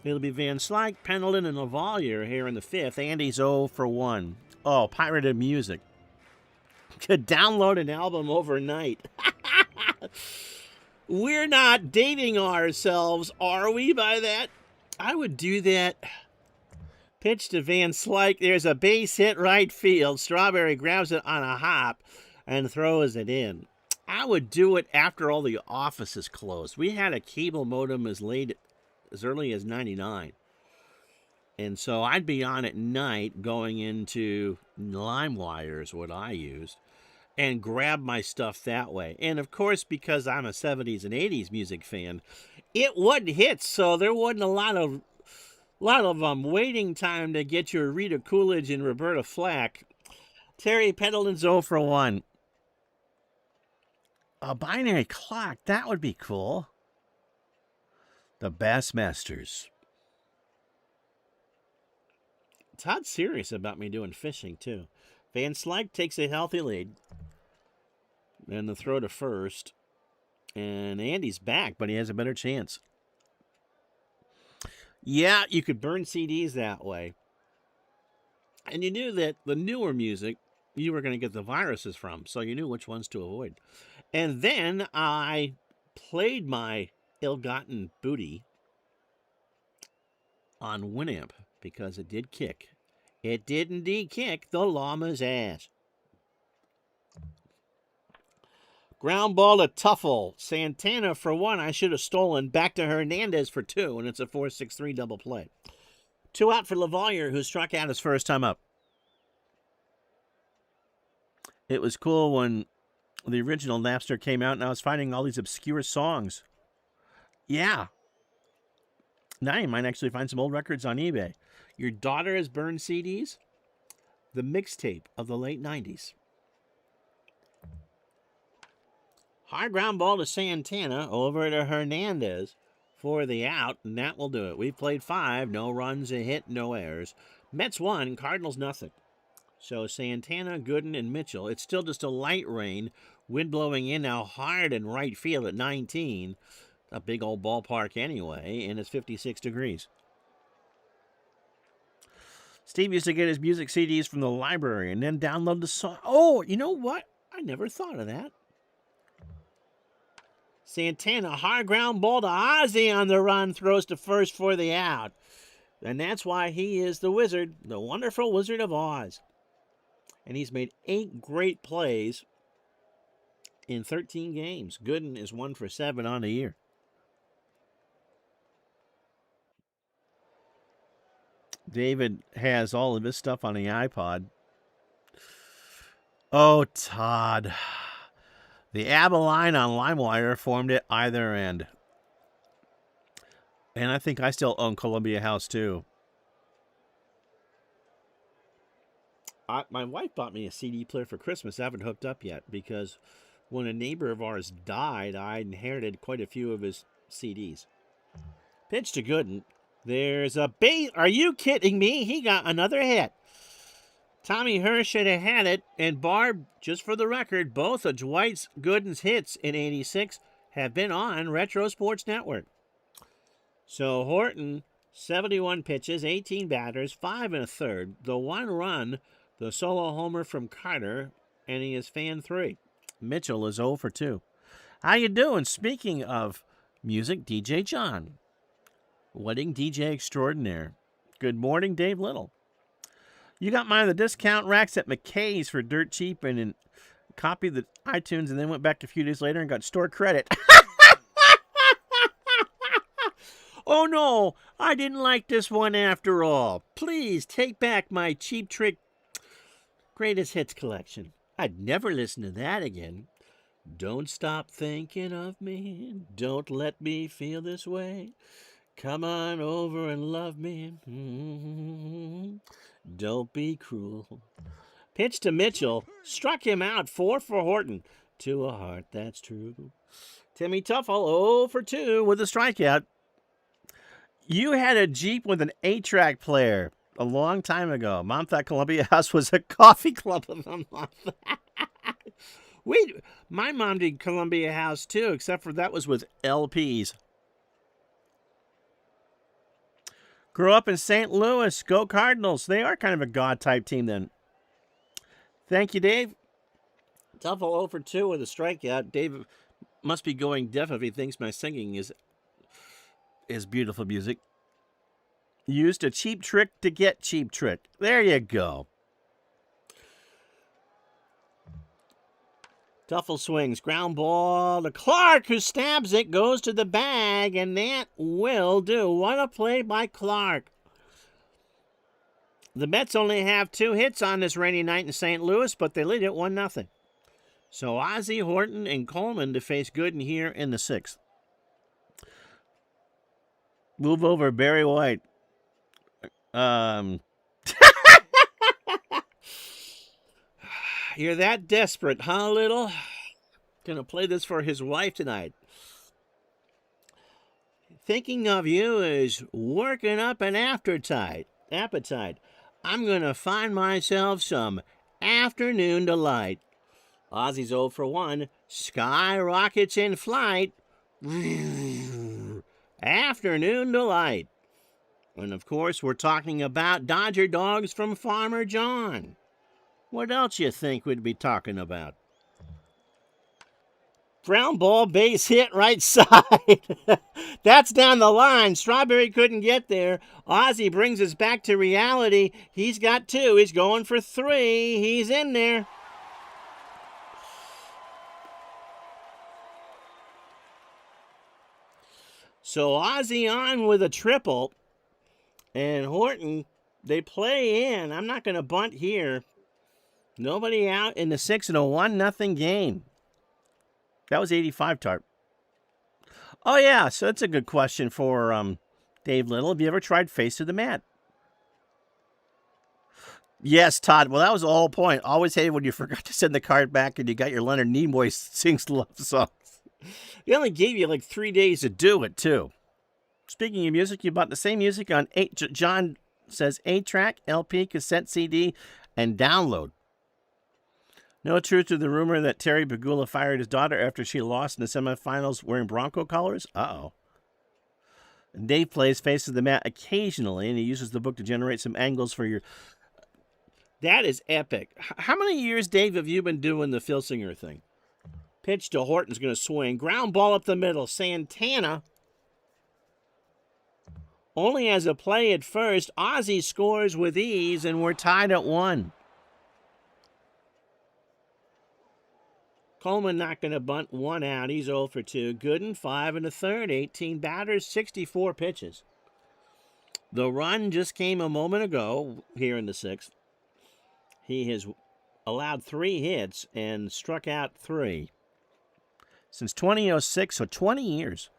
It'll be Van Slyke, Pendleton, and Lavalier here in the 5th. Andy's 0 for 1. Oh, pirated music. Could download an album overnight. We're not dating ourselves, are we, by that? I would do that. Pitch to Van Slyke. There's a base hit right field. Strawberry grabs it on a hop and throws it in. I would do it after all the offices closed. We had a cable modem as early as 99. And so I'd be on at night going into LimeWire is what I used, and grab my stuff that way. And of course, because I'm a 70s and 80s music fan, it wasn't hits, so there wasn't a lot of waiting time to get your Rita Coolidge and Roberta Flack. Terry Pendleton's 0 for 1. A binary clock, that would be cool. The Bassmasters. Todd's serious about me doing fishing, too. Van Slyke takes a healthy lead. And the throw to first. And Andy's back, but he has a better chance. Yeah, you could burn CDs that way. And you knew that the newer music, you were going to get the viruses from, so you knew which ones to avoid. And then I played my ill-gotten booty on Winamp because it did kick. It did indeed kick the llama's ass. Ground ball to Tuffle. Santana for 1. I should have stolen. Back to Hernandez for 2, and it's a 4-6-3 double play. 2 out for Lavalier, who struck out his first time up. It was cool when the original Napster came out, and I was finding all these obscure songs. Yeah. Now you might actually find some old records on eBay. Your daughter has burned CDs? The mixtape of the late 90s. High ground ball to Santana, over to Hernandez for the out, and that will do it. We've played 5, no runs, a hit, no errors. Mets 1, Cardinals nothing. So Santana, Gooden, and Mitchell. It's still just a light rain. Wind blowing in now hard in right field at 19. A big old ballpark anyway, and it's 56 degrees. Steve used to get his music CDs from the library and then download the song. Oh, you know what? I never thought of that. Santana, high ground ball to Ozzie on the run, throws to first for the out. And that's why he is the wizard, the wonderful Wizard of Oz. And he's made 8 great plays in 13 games. Gooden is 1 for 7 on the year. David has all of his stuff on the iPod. Oh, Todd. The ABBA line on LimeWire formed at either end. And I think I still own Columbia House, too. My wife bought me a CD player for Christmas. I haven't hooked up yet because when a neighbor of ours died, I inherited quite a few of his CDs. Pitch to Gooden. There's a base. Are you kidding me? He got another hit. Tommy Hirsch should have had it. And Barb, just for the record, both of Dwight Gooden's hits in 86 have been on Retro Sports Network. So Horton, 71 pitches, 18 batters, 5 1/3. The 1 run, the solo homer from Carter, and he is fan 3. Mitchell is 0 for 2. How you doing? Speaking of music, DJ John. Wedding DJ extraordinaire. Good morning, Dave Little. You got mine at the discount racks at McKay's for dirt cheap and copied the iTunes and then went back a few days later and got store credit. Oh no, I didn't like this one after all. Please take back my Cheap Trick Greatest Hits collection. I'd never listen to that again. Don't stop thinking of me. Don't let me feel this way. Come on over and love me. Don't be cruel. Pitch to Mitchell. Struck him out. 4 for Horton. To a heart that's true. Timmy Tuffle 0 for 2 with a strikeout. You had a Jeep with an 8-track player a long time ago. Mom thought Columbia House was a coffee club of a month. My mom did Columbia House too, except for that was with LPs. Grew up in St. Louis. Go Cardinals. They are kind of a God-type team then. Thank you, Dave. Tuffle 0 for 2 with a strikeout. Dave must be going deaf if he thinks my singing is beautiful music. Used a cheap trick to get cheap trick. There you go. Tuffle swings. Ground ball to Clark, who stabs it, goes to the bag, and that will do. What a play by Clark. The Mets only have 2 hits on this rainy night in St. Louis, but they lead it 1-0. So Ozzie, Horton, and Coleman to face Gooden here in the 6th. Move over Barry White. You're that desperate, huh, Little? Gonna play this for his wife tonight. Thinking of you is working up an appetite. I'm gonna find myself some afternoon delight. Ozzie's 0 for 1. Skyrockets in flight. Afternoon delight. And of course, we're talking about Dodger dogs from Farmer John. What else you think we'd be talking about? Ground ball, base hit, right side. That's down the line. Strawberry couldn't get there. Ozzie brings us back to reality. He's got 2. He's going for 3. He's in there. So Ozzie on with a triple. And Horton, they play in. I'm not going to bunt here. Nobody out in the 6th in a 1-0 game. That was 85 tarp. Oh, yeah. So that's a good question for Dave Little. Have you ever tried Face to the Mat? Yes, Todd. Well, that was the whole point. Always hated when you forgot to send the card back and you got your Leonard Nimoy sings love songs. They only gave you like 3 days to do it, too. Speaking of music, you bought the same music on 8. John says 8-track, LP, cassette, CD, and download. No truth to the rumor that Terry Pegula fired his daughter after she lost in the semifinals wearing Bronco colors? Uh-oh. Dave plays Face of the Mat occasionally, and he uses the book to generate some angles for your... That is epic. How many years, Dave, have you been doing the Phil Singer thing? Pitch to Horton's going to swing. Ground ball up the middle. Santana only has a play at first. Ozzie scores with ease, and we're tied at 1. Coleman not going to bunt 1 out. He's 0 for 2. Gooden 5 1/3. 18 batters, 64 pitches. The run just came a moment ago here in the 6th. He has allowed 3 hits and struck out 3. Since 2006, so 20 years.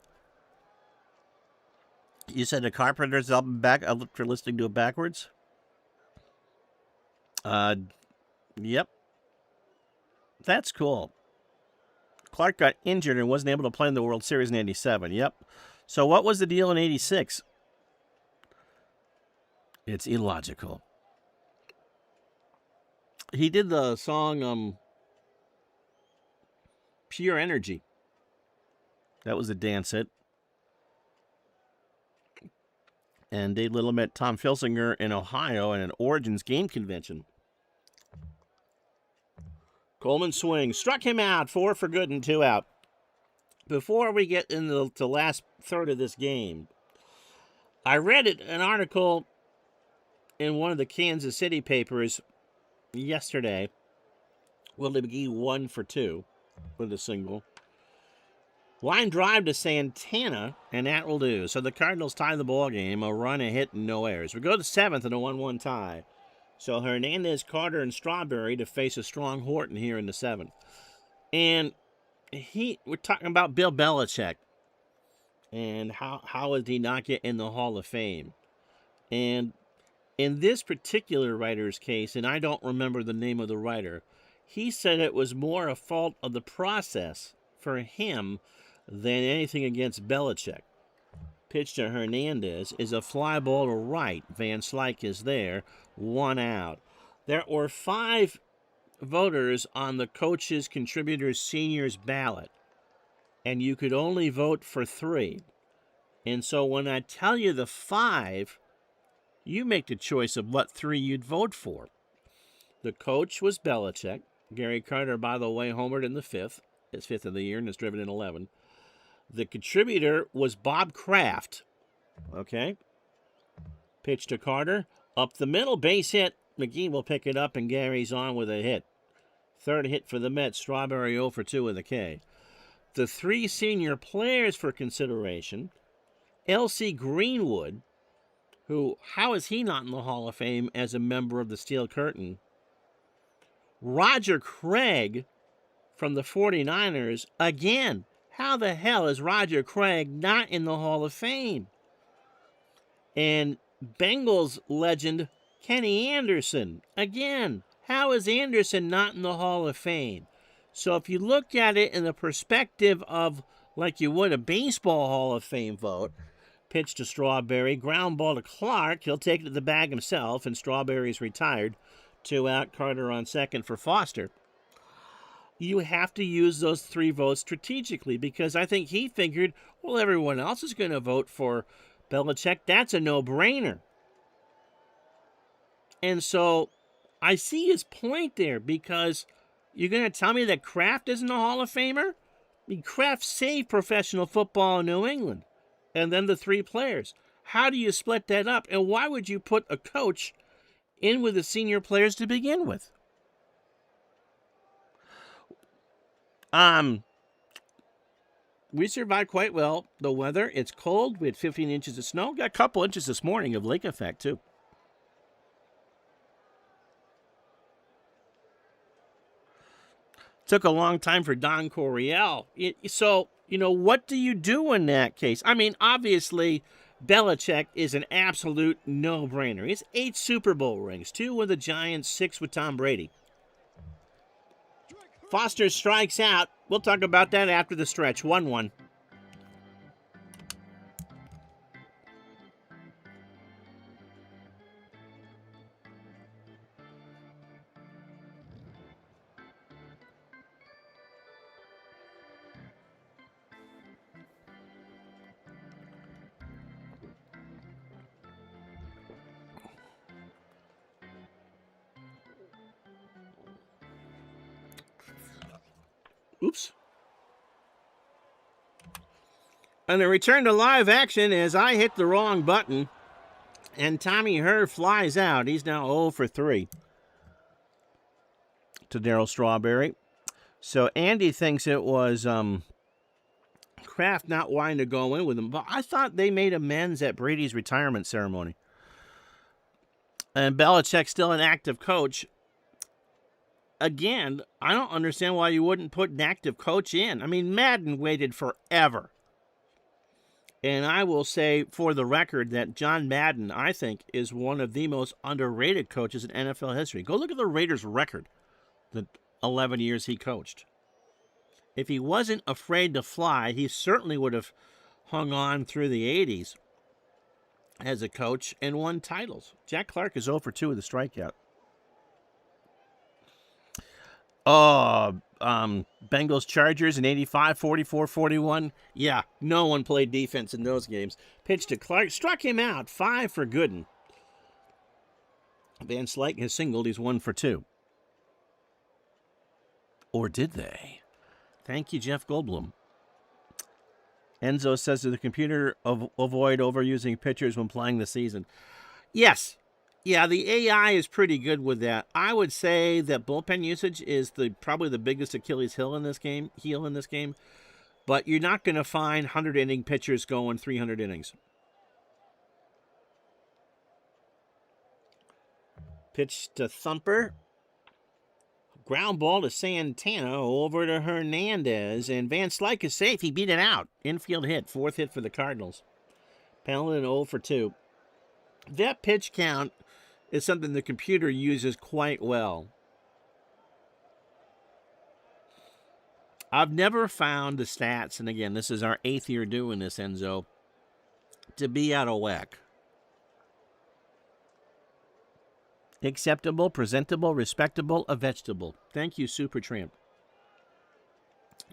You said the Carpenters album back. I looked for listening to it backwards. Yep. That's cool. Clark got injured and wasn't able to play in the World Series in 87. Yep. So what was the deal in 86? It's illogical. He did the song Pure Energy. That was the dance hit. And Dave Little met Tom Filsinger in Ohio at an Origins game convention. Coleman swings. Struck him out. 4 for good and 2 out. Before we get into the last third of this game, I read an article in one of the Kansas City papers yesterday. Willie McGee 1 for 2 with a single. Line drive to Santana, and that will do. So the Cardinals tie the ball game. A run, a hit, and no errors. We go to 7th in a 1-1 tie. So Hernandez, Carter, and Strawberry to face a strong Horton here in the 7th. And we're talking about Bill Belichick and how did he not get in the Hall of Fame? And in this particular writer's case, and I don't remember the name of the writer, he said it was more a fault of the process for him than anything against Belichick. Pitch to Hernandez is a fly ball to right. Van Slyke is there, 1 out. There were 5 voters on the coaches, contributors, seniors ballot, and you could only vote for 3. And so when I tell you the 5, you make the choice of what 3 you'd vote for. The coach was Belichick. Gary Carter, by the way, homered in the 5th, his 5th of the year, and is driven in 11. The contributor was Bob Kraft. Okay. Pitch to Carter. Up the middle, base hit. McGee will pick it up, and Gary's on with a hit. 3rd hit for the Mets. Strawberry 0 for 2 with a K. The 3 senior players for consideration. L.C. Greenwood, who, how is he not in the Hall of Fame as a member of the Steel Curtain? Roger Craig from the 49ers. Again, how the hell is Roger Craig not in the Hall of Fame? And Bengals legend Kenny Anderson. Again, how is Anderson not in the Hall of Fame? So if you look at it in the perspective of like you would a baseball Hall of Fame vote, pitch to Strawberry, ground ball to Clark. He'll take it to the bag himself, and Strawberry's retired. 2 out, Carter on second for Foster. You have to use those 3 votes strategically because I think he figured, well, everyone else is going to vote for Belichick. That's a no-brainer. And so I see his point there because you're going to tell me that Kraft isn't a Hall of Famer? I mean, Kraft saved professional football in New England. And then the 3 players. How do you split that up? And why would you put a coach in with the senior players to begin with? We survived quite well. The weather, it's cold. We had 15 inches of snow. Got a couple inches this morning of lake effect, too. Took a long time for Don Coryell. So, what do you do in that case? I mean, obviously, Belichick is an absolute no-brainer. He has 8 Super Bowl rings, 2 with the Giants, 6 with Tom Brady. Foster strikes out. We'll talk about that after the stretch. 1-1. Oops. And the return to live action as I hit the wrong button. And Tommy Herr flies out. He's now 0 for 3 to Darryl Strawberry. So Andy thinks it was Kraft not wanting to go in with him. But I thought they made amends at Brady's retirement ceremony. And Belichick's still an active coach. Again, I don't understand why you wouldn't put an active coach in. I mean, Madden waited forever. And I will say, for the record, that John Madden, I think, is one of the most underrated coaches in NFL history. Go look at the Raiders' record, the 11 years he coached. If he wasn't afraid to fly, he certainly would have hung on through the 80s as a coach and won titles. Jack Clark is 0 for 2 with a strikeout. Bengals Chargers in 85, 44-41. Yeah, no one played defense in those games. Pitch to Clark, struck him out, 5 for Gooden. Van Slyke has singled, he's 1 for 2. Or did they? Thank you, Jeff Goldblum. Enzo says to the computer, avoid overusing pitchers when playing the season. Yes. Yeah, the AI is pretty good with that. I would say that bullpen usage is probably the biggest Achilles heel in this game. But you're not going to find 100-inning pitchers going 300 innings. Pitch to Thumper. ground ball to Santana, over to Hernandez, and Van Slyke is safe. He beat it out. Infield hit, 4th hit for the Cardinals. Pendleton 0 for 2. That pitch count is something the computer uses quite well. I've never found the stats, and again, this is our 8th year doing this, Enzo, to be out of whack. Acceptable, presentable, respectable, a vegetable. Thank you, Supertramp.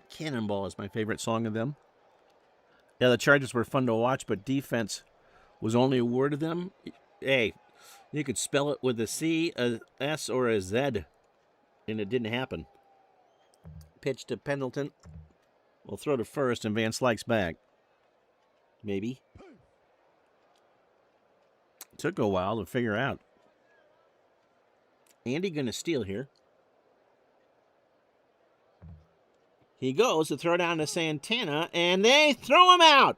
Cannonball is my favorite song of them. Yeah, the Chargers were fun to watch, but defense was only a word of them. Hey, you could spell it with a C, a S, or a Z, and it didn't happen. Pitch to Pendleton. We'll throw to first, and Van Slyke's back. Maybe. Took a while to figure out. Andy going to steal here. He goes to throw down to Santana, and they throw him out.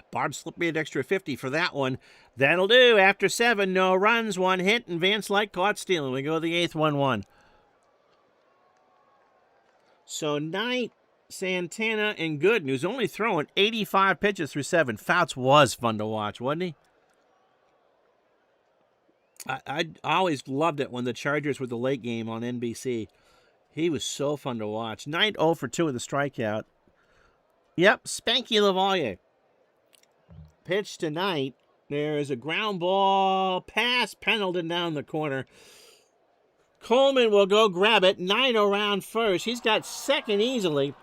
Barb slipped me an extra 50 for that one. That'll do. After 7, no runs, 1 hit, and Van Slyke caught stealing. We go to the 8th, 1-1. So Knight, Santana, and Gooden, who's only throwing 85 pitches through 7. Fouts was fun to watch, wasn't he? I always loved it when the Chargers were the late game on NBC. He was so fun to watch. Knight 0 for 2 with a strikeout. Yep, Spanky Lavalier. Pitch to Knight. There's a ground ball pass. Pendleton down the corner. Coleman will go grab it. Knight around first. He's got second easily.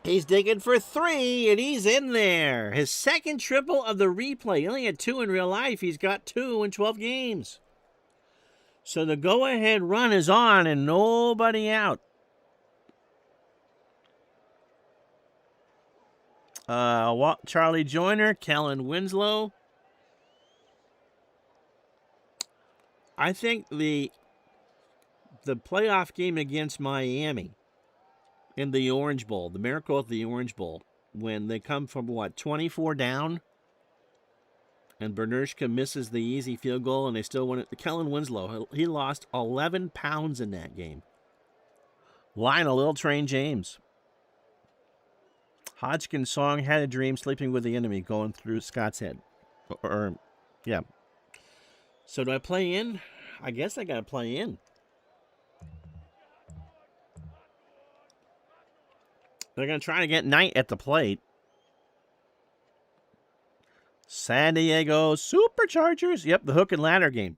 He's digging for 3, and he's in there. His second triple of the replay. He only had 2 in real life. He's got 2 in 12 games. So the go-ahead run is on, and nobody out. Charlie Joyner, Kellen Winslow. I think the playoff game against Miami in the Orange Bowl, the miracle of the Orange Bowl, when they come from, 24 down, and Bernershka misses the easy field goal, and they still win it. Kellen Winslow, he lost 11 pounds in that game. Lionel Little Train James. Hodgkin's song, Had a Dream, Sleeping with the Enemy, going through Scott's head. Yeah. So do I play in? I guess I got to play in. They're going to try to get Knight at the plate. San Diego Superchargers. Yep, the hook and ladder game.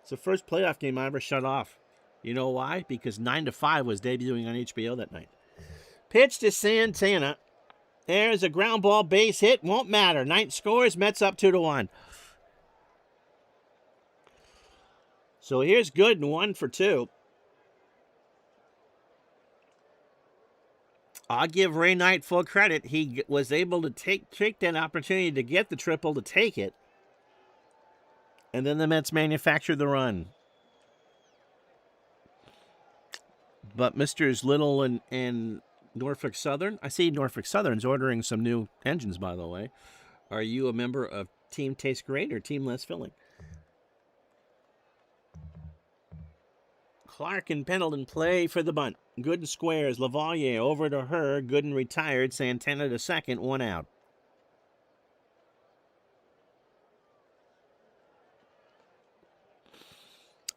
It's the first playoff game I ever shut off. You know why? Because 9 to 5 was debuting on HBO that night. Pitch to Santana. There's a ground ball base hit. Won't matter. Knight scores. Mets up 2-1. So here's Gooden, 1 for 2. I'll give Ray Knight full credit. He was able to take that opportunity to get the triple, to take it. And then the Mets manufactured the run. But Mr. Little and Norfolk Southern, I see Norfolk Southern's ordering some new engines, by the way. Are you a member of Team Tastes Great or Team Less Filling? Clark and Pendleton play for the bunt. Gooden squares. Lavalier over to her. Gooden retired. Santana to second. 1 out.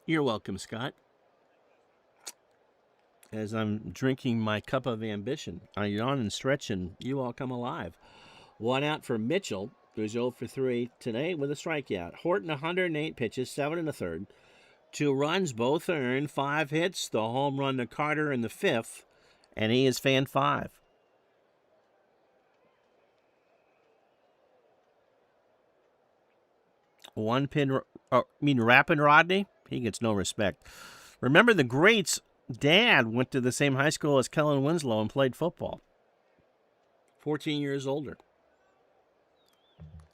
You're welcome, Scott. As I'm drinking my cup of ambition, I yawn and stretch, and you all come alive. 1 out for Mitchell, who's 0 for 3 today with a strikeout. Horton, 108 pitches, 7 1/3. 2 runs, both earned, 5 hits, the home run to Carter in the 5th, and he is fan 5. Rappin' Rodney? He gets no respect. Remember, the greats' dad went to the same high school as Kellen Winslow and played football. 14 years older.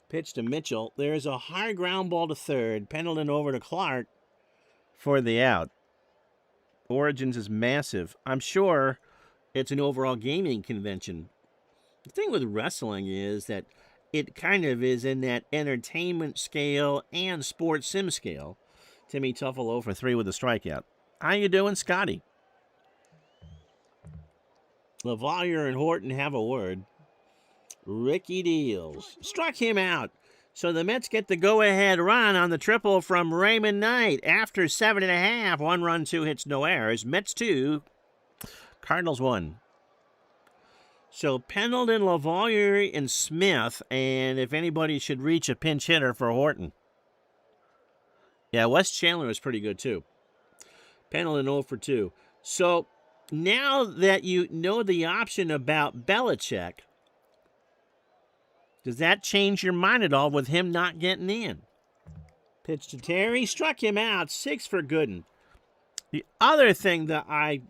Pitch to Mitchell. There's a high ground ball to third. Pendleton over to Clark for the out. Origins is massive. I'm sure it's an overall gaming convention. The thing with wrestling is that it kind of is in that entertainment scale and sports sim scale. Timmy Tuffle 0 for 3 with a strikeout. How you doing, Scotty? LaValliere and Horton have a word. Ricky deals. Struck him out. So the Mets get the go-ahead run on the triple from Raymond Knight. After 7.5, 1 run, 2 hits, no errors. Mets 2, Cardinals 1. So Pendleton, LaValliere, and Smith, and if anybody should reach a pinch hitter for Horton. Yeah, Wes Chandler is pretty good too. Pendleton 0 for 2. So now that you know the option about Belichick, does that change your mind at all with him not getting in? Pitch to Terry, struck him out, 6 for Gooden. The other thing that I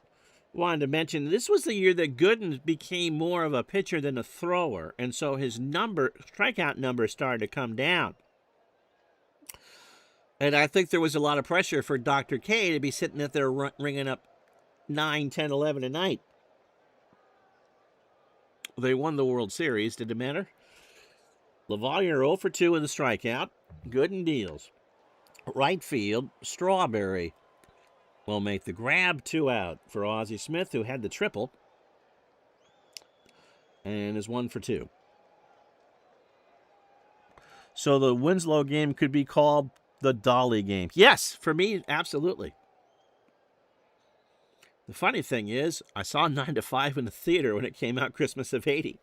wanted to mention, this was the year that Gooden became more of a pitcher than a thrower, and so his strikeout number started to come down. And I think there was a lot of pressure for Dr. K to be sitting up there ringing up 9, 10, 11 a night. They won the World Series. Did it matter? LaValliere 0 for 2 with a strikeout. Gooden deals. Right field, Strawberry will make the grab. 2 out for Ozzie Smith, who had the triple. And is 1 for 2. So the Winslow game could be called the Dolly game. Yes, for me, absolutely. The funny thing is, I saw 9 to 5 in the theater when it came out Christmas of '80.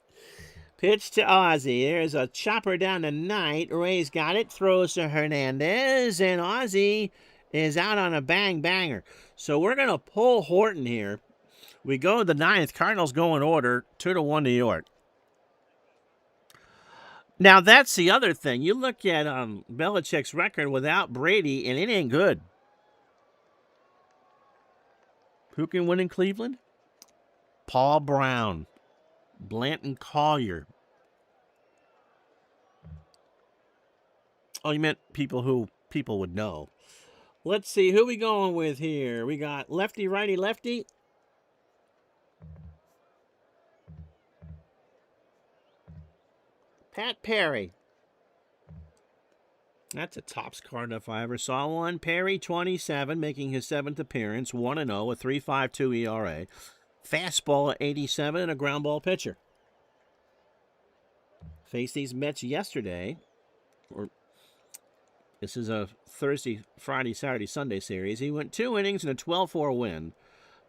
Pitch to Ozzie. There's a chopper down to Knight. Ray's got it. Throws to Hernandez. And Ozzie is out on a bang-banger. So we're going to pull Horton here. We go to the 9th. Cardinals go in order. 2-1 New York. Now, that's the other thing. You look at Belichick's record without Brady, and it ain't good. Who can win in Cleveland? Paul Brown. Blanton Collier. Oh, you meant people who people would know. Let's see, who we going with here? We got lefty, righty, lefty. Pat Perry. That's a Topps card if I ever saw one. Perry, 27, making his 7th appearance. 1-0, a 3.52 ERA. Fastball at 87 and a ground ball pitcher. Faced these Mets yesterday. This is a Thursday, Friday, Saturday, Sunday series. He went 2 innings and a 12-4 win.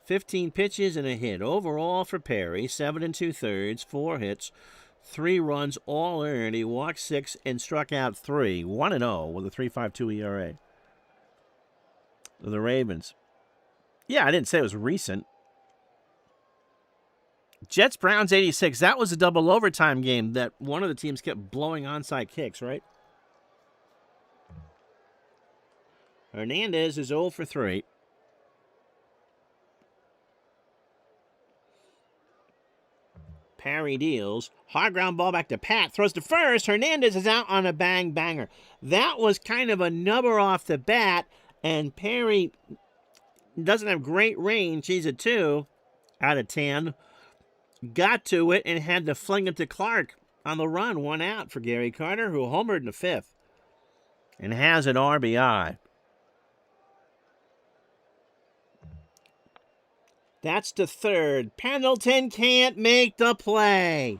15 pitches and a hit. Overall for Perry, 7 2/3, 4 hits, 3 runs, all earned. He walked 6 and struck out 3. 1-0 with a 3.52 ERA. The Ravens. Yeah, I didn't say it was recent. Jets-Browns 86. That was a double overtime game that one of the teams kept blowing onside kicks, right? Hernandez is 0 for 3. Perry deals. Hard ground ball back to Pat. Throws to first. Hernandez is out on a bang-banger. That was kind of a nubber off the bat, and Perry doesn't have great range. He's a 2 out of 10. Got to it and had to fling it to Clark on the run. 1 out for Gary Carter, who homered in the 5th and has an RBI. That's the 3rd. Pendleton can't make the play.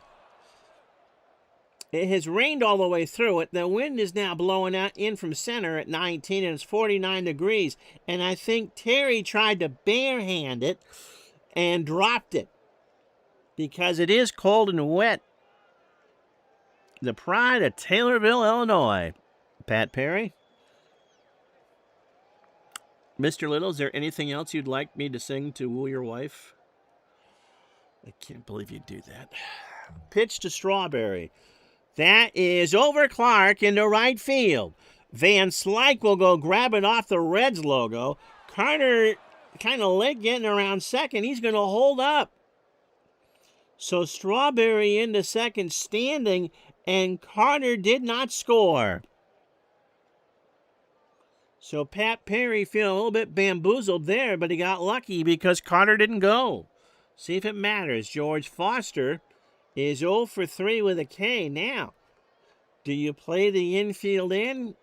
It has rained all the way through it. The wind is now blowing out in from center at 19, and it's 49 degrees. And I think Terry tried to barehand it and dropped it because it is cold and wet. The pride of Taylorville, Illinois. Pat Perry. Mr. Little, is there anything else you'd like me to sing to woo your wife? I can't believe you'd do that. Pitch to Strawberry. That is over Clark into right field. Van Slyke will go grab it off the Reds logo. Carter kind of late getting around second. He's going to hold up. So Strawberry into second standing, and Carter did not score. So Pat Perry feeling a little bit bamboozled there, but he got lucky because Carter didn't go. See if it matters. George Foster is 0 for 3 with a K. Now, do you play the infield in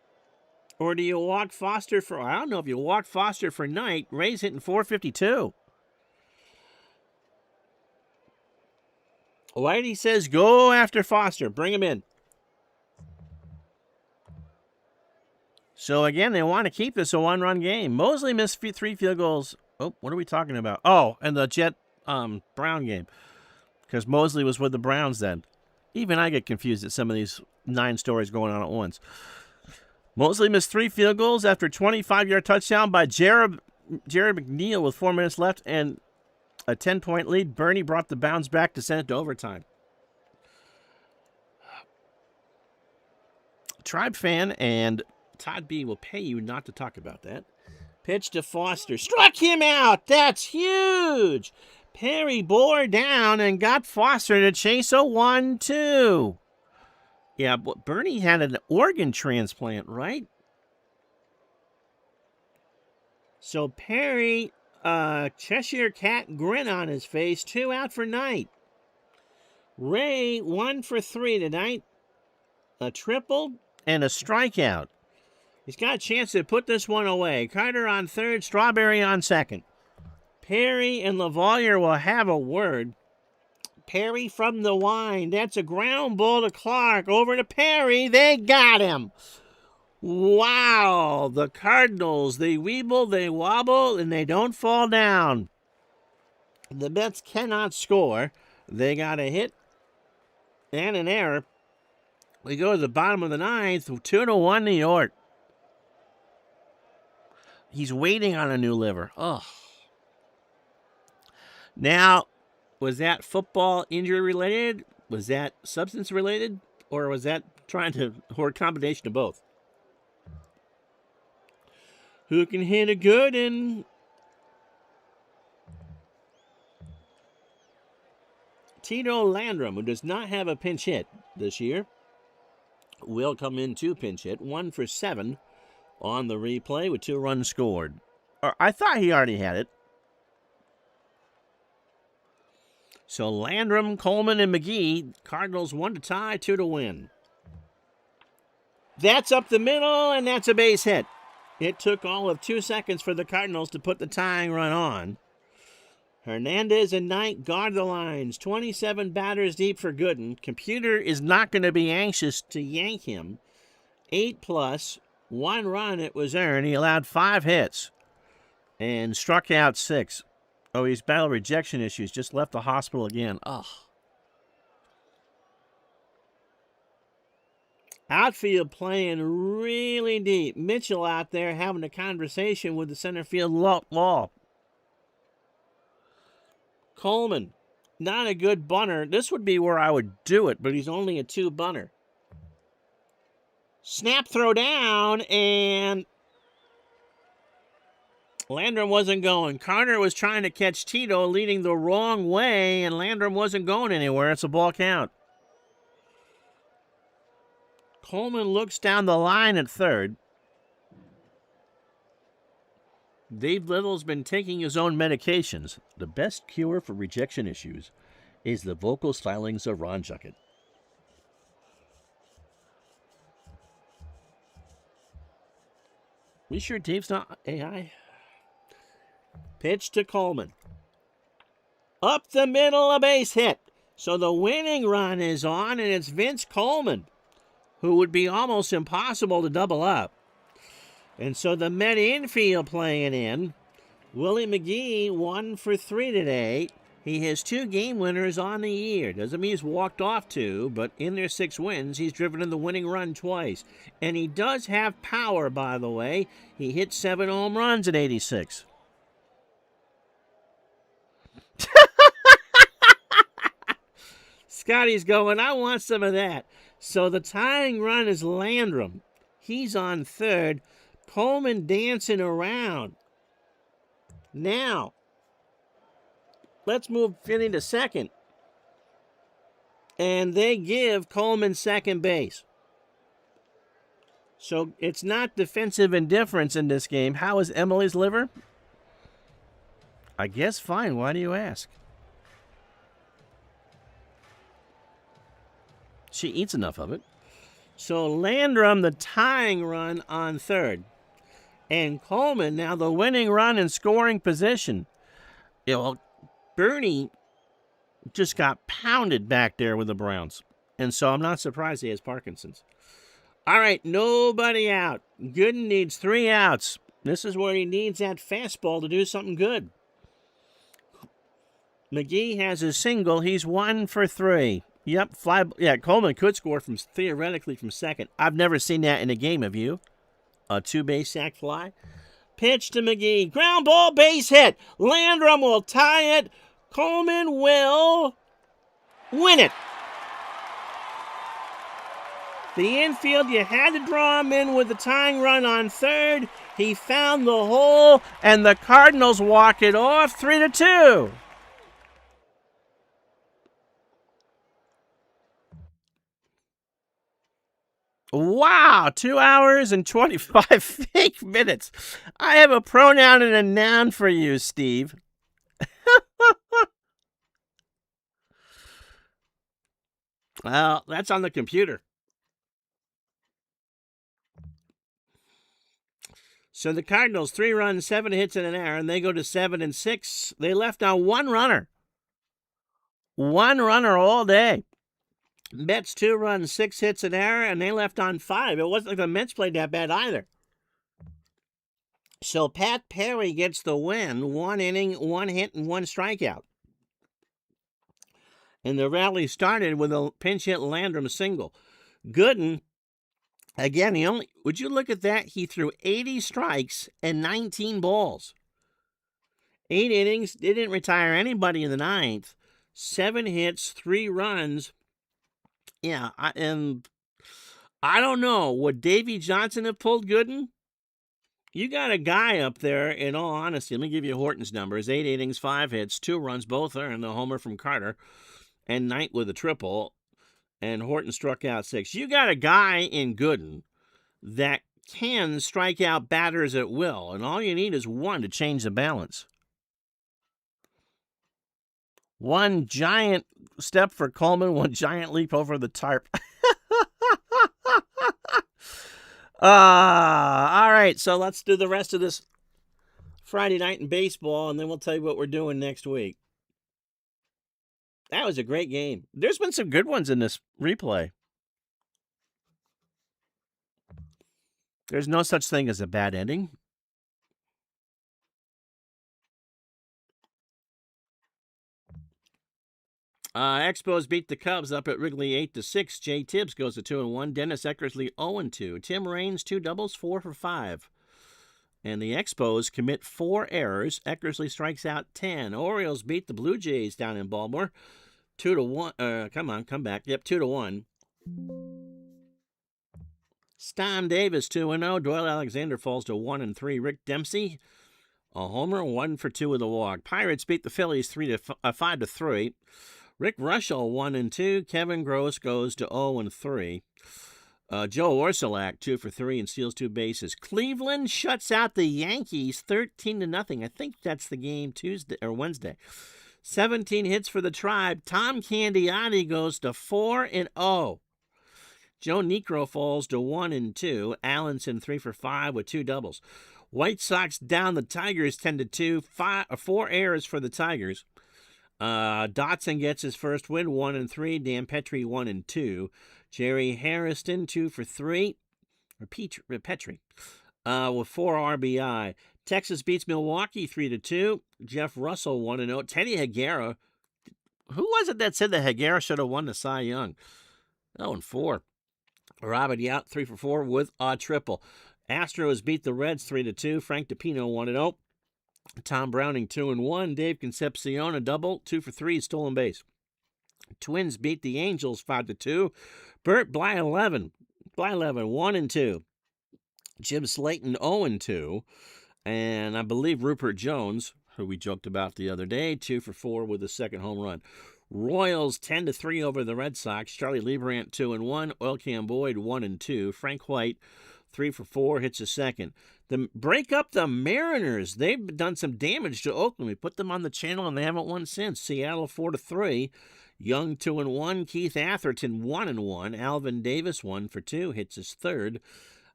Or do you walk Foster for, I don't know if you walk Foster for Knight. Ray's hitting 452. Whitey says go after Foster. Bring him in. So, again, they want to keep this a one-run game. Mosley missed 3 field goals. Oh, what are we talking about? Oh, and the Jet-Brown game. Because Mosley was with the Browns then. Even I get confused at some of these 9 stories going on at once. Mosley missed 3 field goals after a 25-yard touchdown by Jared McNeil with 4 minutes left and a 10-point lead. Bernie brought the bounce back to send it to overtime. Tribe fan and Todd B will pay you not to talk about that. Pitch to Foster. Struck him out. That's huge. Perry bore down and got Foster to chase a 1-2. Yeah, but Bernie had an organ transplant, right? So Perry, Cheshire Cat grin on his face. 2 out for Knight. Ray 1 for 3 tonight. A triple and a strikeout. He's got a chance to put this one away. Carter on third, Strawberry on second. Perry and LaValliere will have a word. Perry from the wind. That's a ground ball to Clark. Over to Perry. They got him. Wow. The Cardinals, they weeble, they wobble, and they don't fall down. The Mets cannot score. They got a hit and an error. We go to the bottom of the ninth. 2-1 New York. He's waiting on a new liver. Ugh. Now, was that football injury related? Was that substance related? Or was that or a combination of both? Who can hit a good and Tito Landrum, who does not have a pinch hit this year, will come in to pinch hit. 1 for 7 on the replay with 2 runs scored. I thought he already had it. So Landrum, Coleman, and McGee. Cardinals 1 to tie, 2 to win. That's up the middle, and that's a base hit. It took all of 2 seconds for the Cardinals to put the tying run on. Hernandez and Knight guard the lines. 27 batters deep for Gooden. Computer is not going to be anxious to yank him. 8+, 1 run it was earned. He allowed 5 hits and struck out 6. Oh, he's battled rejection issues. Just left the hospital again. Ugh. Outfield playing really deep. Mitchell out there having a conversation with the center field wall. Coleman, not a good bunter. This would be where I would do it, but he's only a 2 bunter. Snap throw down, and Landrum wasn't going. Carter was trying to catch Tito leading the wrong way, and Landrum wasn't going anywhere. It's a ball count. Coleman looks down the line at third. Dave Little's been taking his own medications. The best cure for rejection issues is the vocal stylings of Ron Juckett. We sure Dave's not AI? Pitch to Coleman. Up the middle, a base hit. So the winning run is on, and it's Vince Coleman, who would be almost impossible to double up. And so the Met infield playing in. Willie McGee 1 for 3 today. He has 2 game winners on the year. Doesn't mean he's walked off 2, but in their 6 wins, he's driven in the winning run twice. And he does have power, by the way. He hit 7 home runs at 86. Scotty's going, I want some of that. So the tying run is Landrum. He's on third. Coleman dancing around. Now, let's move Finney to second. And they give Coleman second base. So it's not defensive indifference in this game. How is Emily's liver? I guess fine. Why do you ask? She eats enough of it. So Landrum, the tying run on third. And Coleman, now the winning run in scoring position. Bernie just got pounded back there with the Browns. And so I'm not surprised he has Parkinson's. All right, nobody out. Gooden needs 3 outs. This is where he needs that fastball to do something good. McGee has a single. He's 1 for 3. Yep, Coleman could score theoretically from second. I've never seen that in a game, have you? A 2-base sac fly. Pitch to McGee. Ground ball, base hit. Landrum will tie it. Coleman will win it. The infield, you had to draw him in with the tying run on third. He found the hole, and the Cardinals walk it off 3-2. Wow, 2 hours and 25 fake minutes. I have a pronoun and a noun for you, Steve. Well, that's on the computer. So the Cardinals, 3 runs, 7 hits, and an error, and they go to 7-6. They left on 1 runner. 1 runner all day. Mets 2 runs, 6 hits, an error, and they left on 5. It wasn't like the Mets played that bad either. So Pat Perry gets the win. 1 inning, 1 hit, and 1 strikeout. And the rally started with a pinch hit Landrum single. Gooden, again, would you look at that? He threw 80 strikes and 19 balls. 8 innings, didn't retire anybody in the 9th. 7 hits, 3 runs. Yeah, and I don't know. Would Davey Johnson have pulled Gooden? You got a guy up there, in all honesty. Let me give you Horton's numbers. 8 innings, 5 hits, 2 runs, both earned, the homer from Carter, and Knight with a triple, and Horton struck out 6. You got a guy in Gooden that can strike out batters at will, and all you need is 1 to change the balance. 1 giant step for Coleman, 1 giant leap over the tarp. All right, so let's do the rest of this Friday night in baseball, and then we'll tell you what we're doing next week. That was a great game. There's been some good ones in this replay. There's no such thing as a bad ending. Expos beat the Cubs up at Wrigley 8-6. Jay Tibbs goes to 2-1. Dennis Eckersley 0-2. Tim Raines 2 doubles, 4 for 5. And the Expos commit 4 errors. Eckersley strikes out 10. Orioles beat the Blue Jays down in Baltimore 2-1. Come back. Yep, 2-1. Stom Davis 2-0. Doyle Alexander falls to 1-3. Rick Dempsey a homer, 1 for 2 with a walk. Pirates beat the Phillies 5-3. Rick Russell 1-2. Kevin Gross goes to 0-3. Joe Orsulak 2 for 3 and steals 2 bases. Cleveland shuts out the Yankees 13-0. I think that's the game Tuesday or Wednesday. 17 hits for the Tribe. Tom Candiotti goes to 4-0. Joe Niekro falls to 1-2. Allenson 3 for 5 with 2 doubles. White Sox down the Tigers 10-2. 4 errors for the Tigers. Dotson gets his first win, 1-3. Dan Petry 1-2. Jerry Harrison 2 for 3. Or Petry with 4 RBI. Texas beats Milwaukee 3-2. Jeff Russell 1-0. Teddy Higuera. Who was it that said that Higuera should have won the Cy Young? 0-4. Robert Yount 3 for 4 with a triple. Astros beat the Reds 3-2. Frank DiPino 1-0. Tom Browning 2-1. Dave Concepcion a double, 2 for 3, stolen base. Twins beat the Angels 5-2. Bert Blyleven 1-2. Jim Slayton 0-2. And I believe Rupert Jones, who we joked about the other day, 2 for 4 with a second home run. Royals 10-3 over the Red Sox. Charlie Leibrandt 2-1. Oilcan Boyd 1-2. Frank White 3 for 4, hits a second. Break up the Mariners. They've done some damage to Oakland. We put them on the channel, and they haven't won since. Seattle 4-3. Young 2-1. Keith Atherton 1-1. Alvin Davis 1-for-2, hits his third,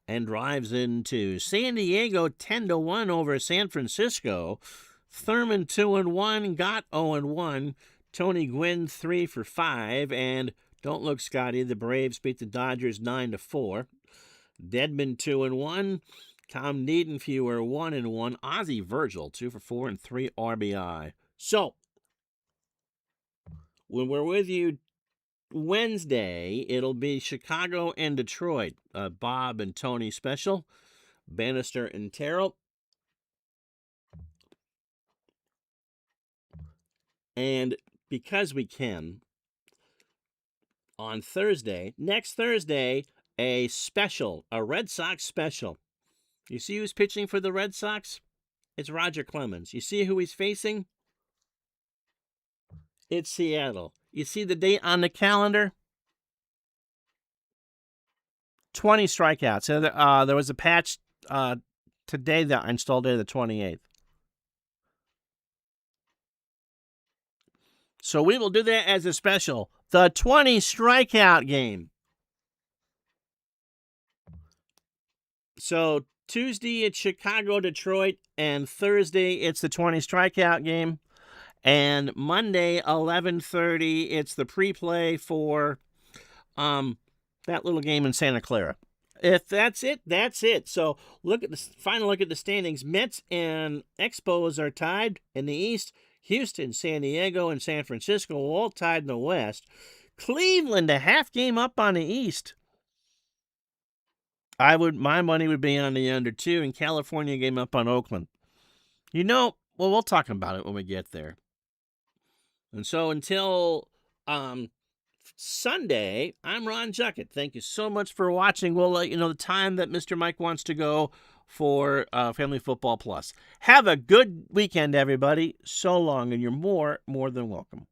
and drives into San Diego 10-1 over San Francisco. Thurman 2-1. Gott 0-1. Tony Gwynn 3-for-5, and don't look, Scotty, the Braves beat the Dodgers 9-4. Dedman 2-1. Tom Niedenfuer 1-1. Ozzie Virgil 2-for-4 and 3 RBI. So, when we're with you Wednesday, it'll be Chicago and Detroit. Bob and Tony special. Bannister and Terrell. And because we can, on Thursday, next Thursday, a special, a Red Sox special. You see who's pitching for the Red Sox? It's Roger Clemens. You see who he's facing? It's Seattle. You see the date on the calendar? 20 strikeouts. There was a patch today that I installed there, the 28th. So we will do that as a special. The 20 strikeout game. So Tuesday it's Chicago, Detroit, and Thursday it's the 20 strikeout game. And Monday, 11:30, it's the pre-play for that little game in Santa Clara. If that's it, that's it. So final look at the standings. Mets and Expos are tied in the East. Houston, San Diego, and San Francisco all tied in the West. Cleveland, a half game up on the East. My money would be on the under 2, and California game up on Oakland. We'll talk about it when we get there. And so until Sunday, I'm Ron Juckett. Thank you so much for watching. We'll let you know the time that Mr. Mike wants to go for Family Football Plus. Have a good weekend, everybody. So long, and you're more than welcome.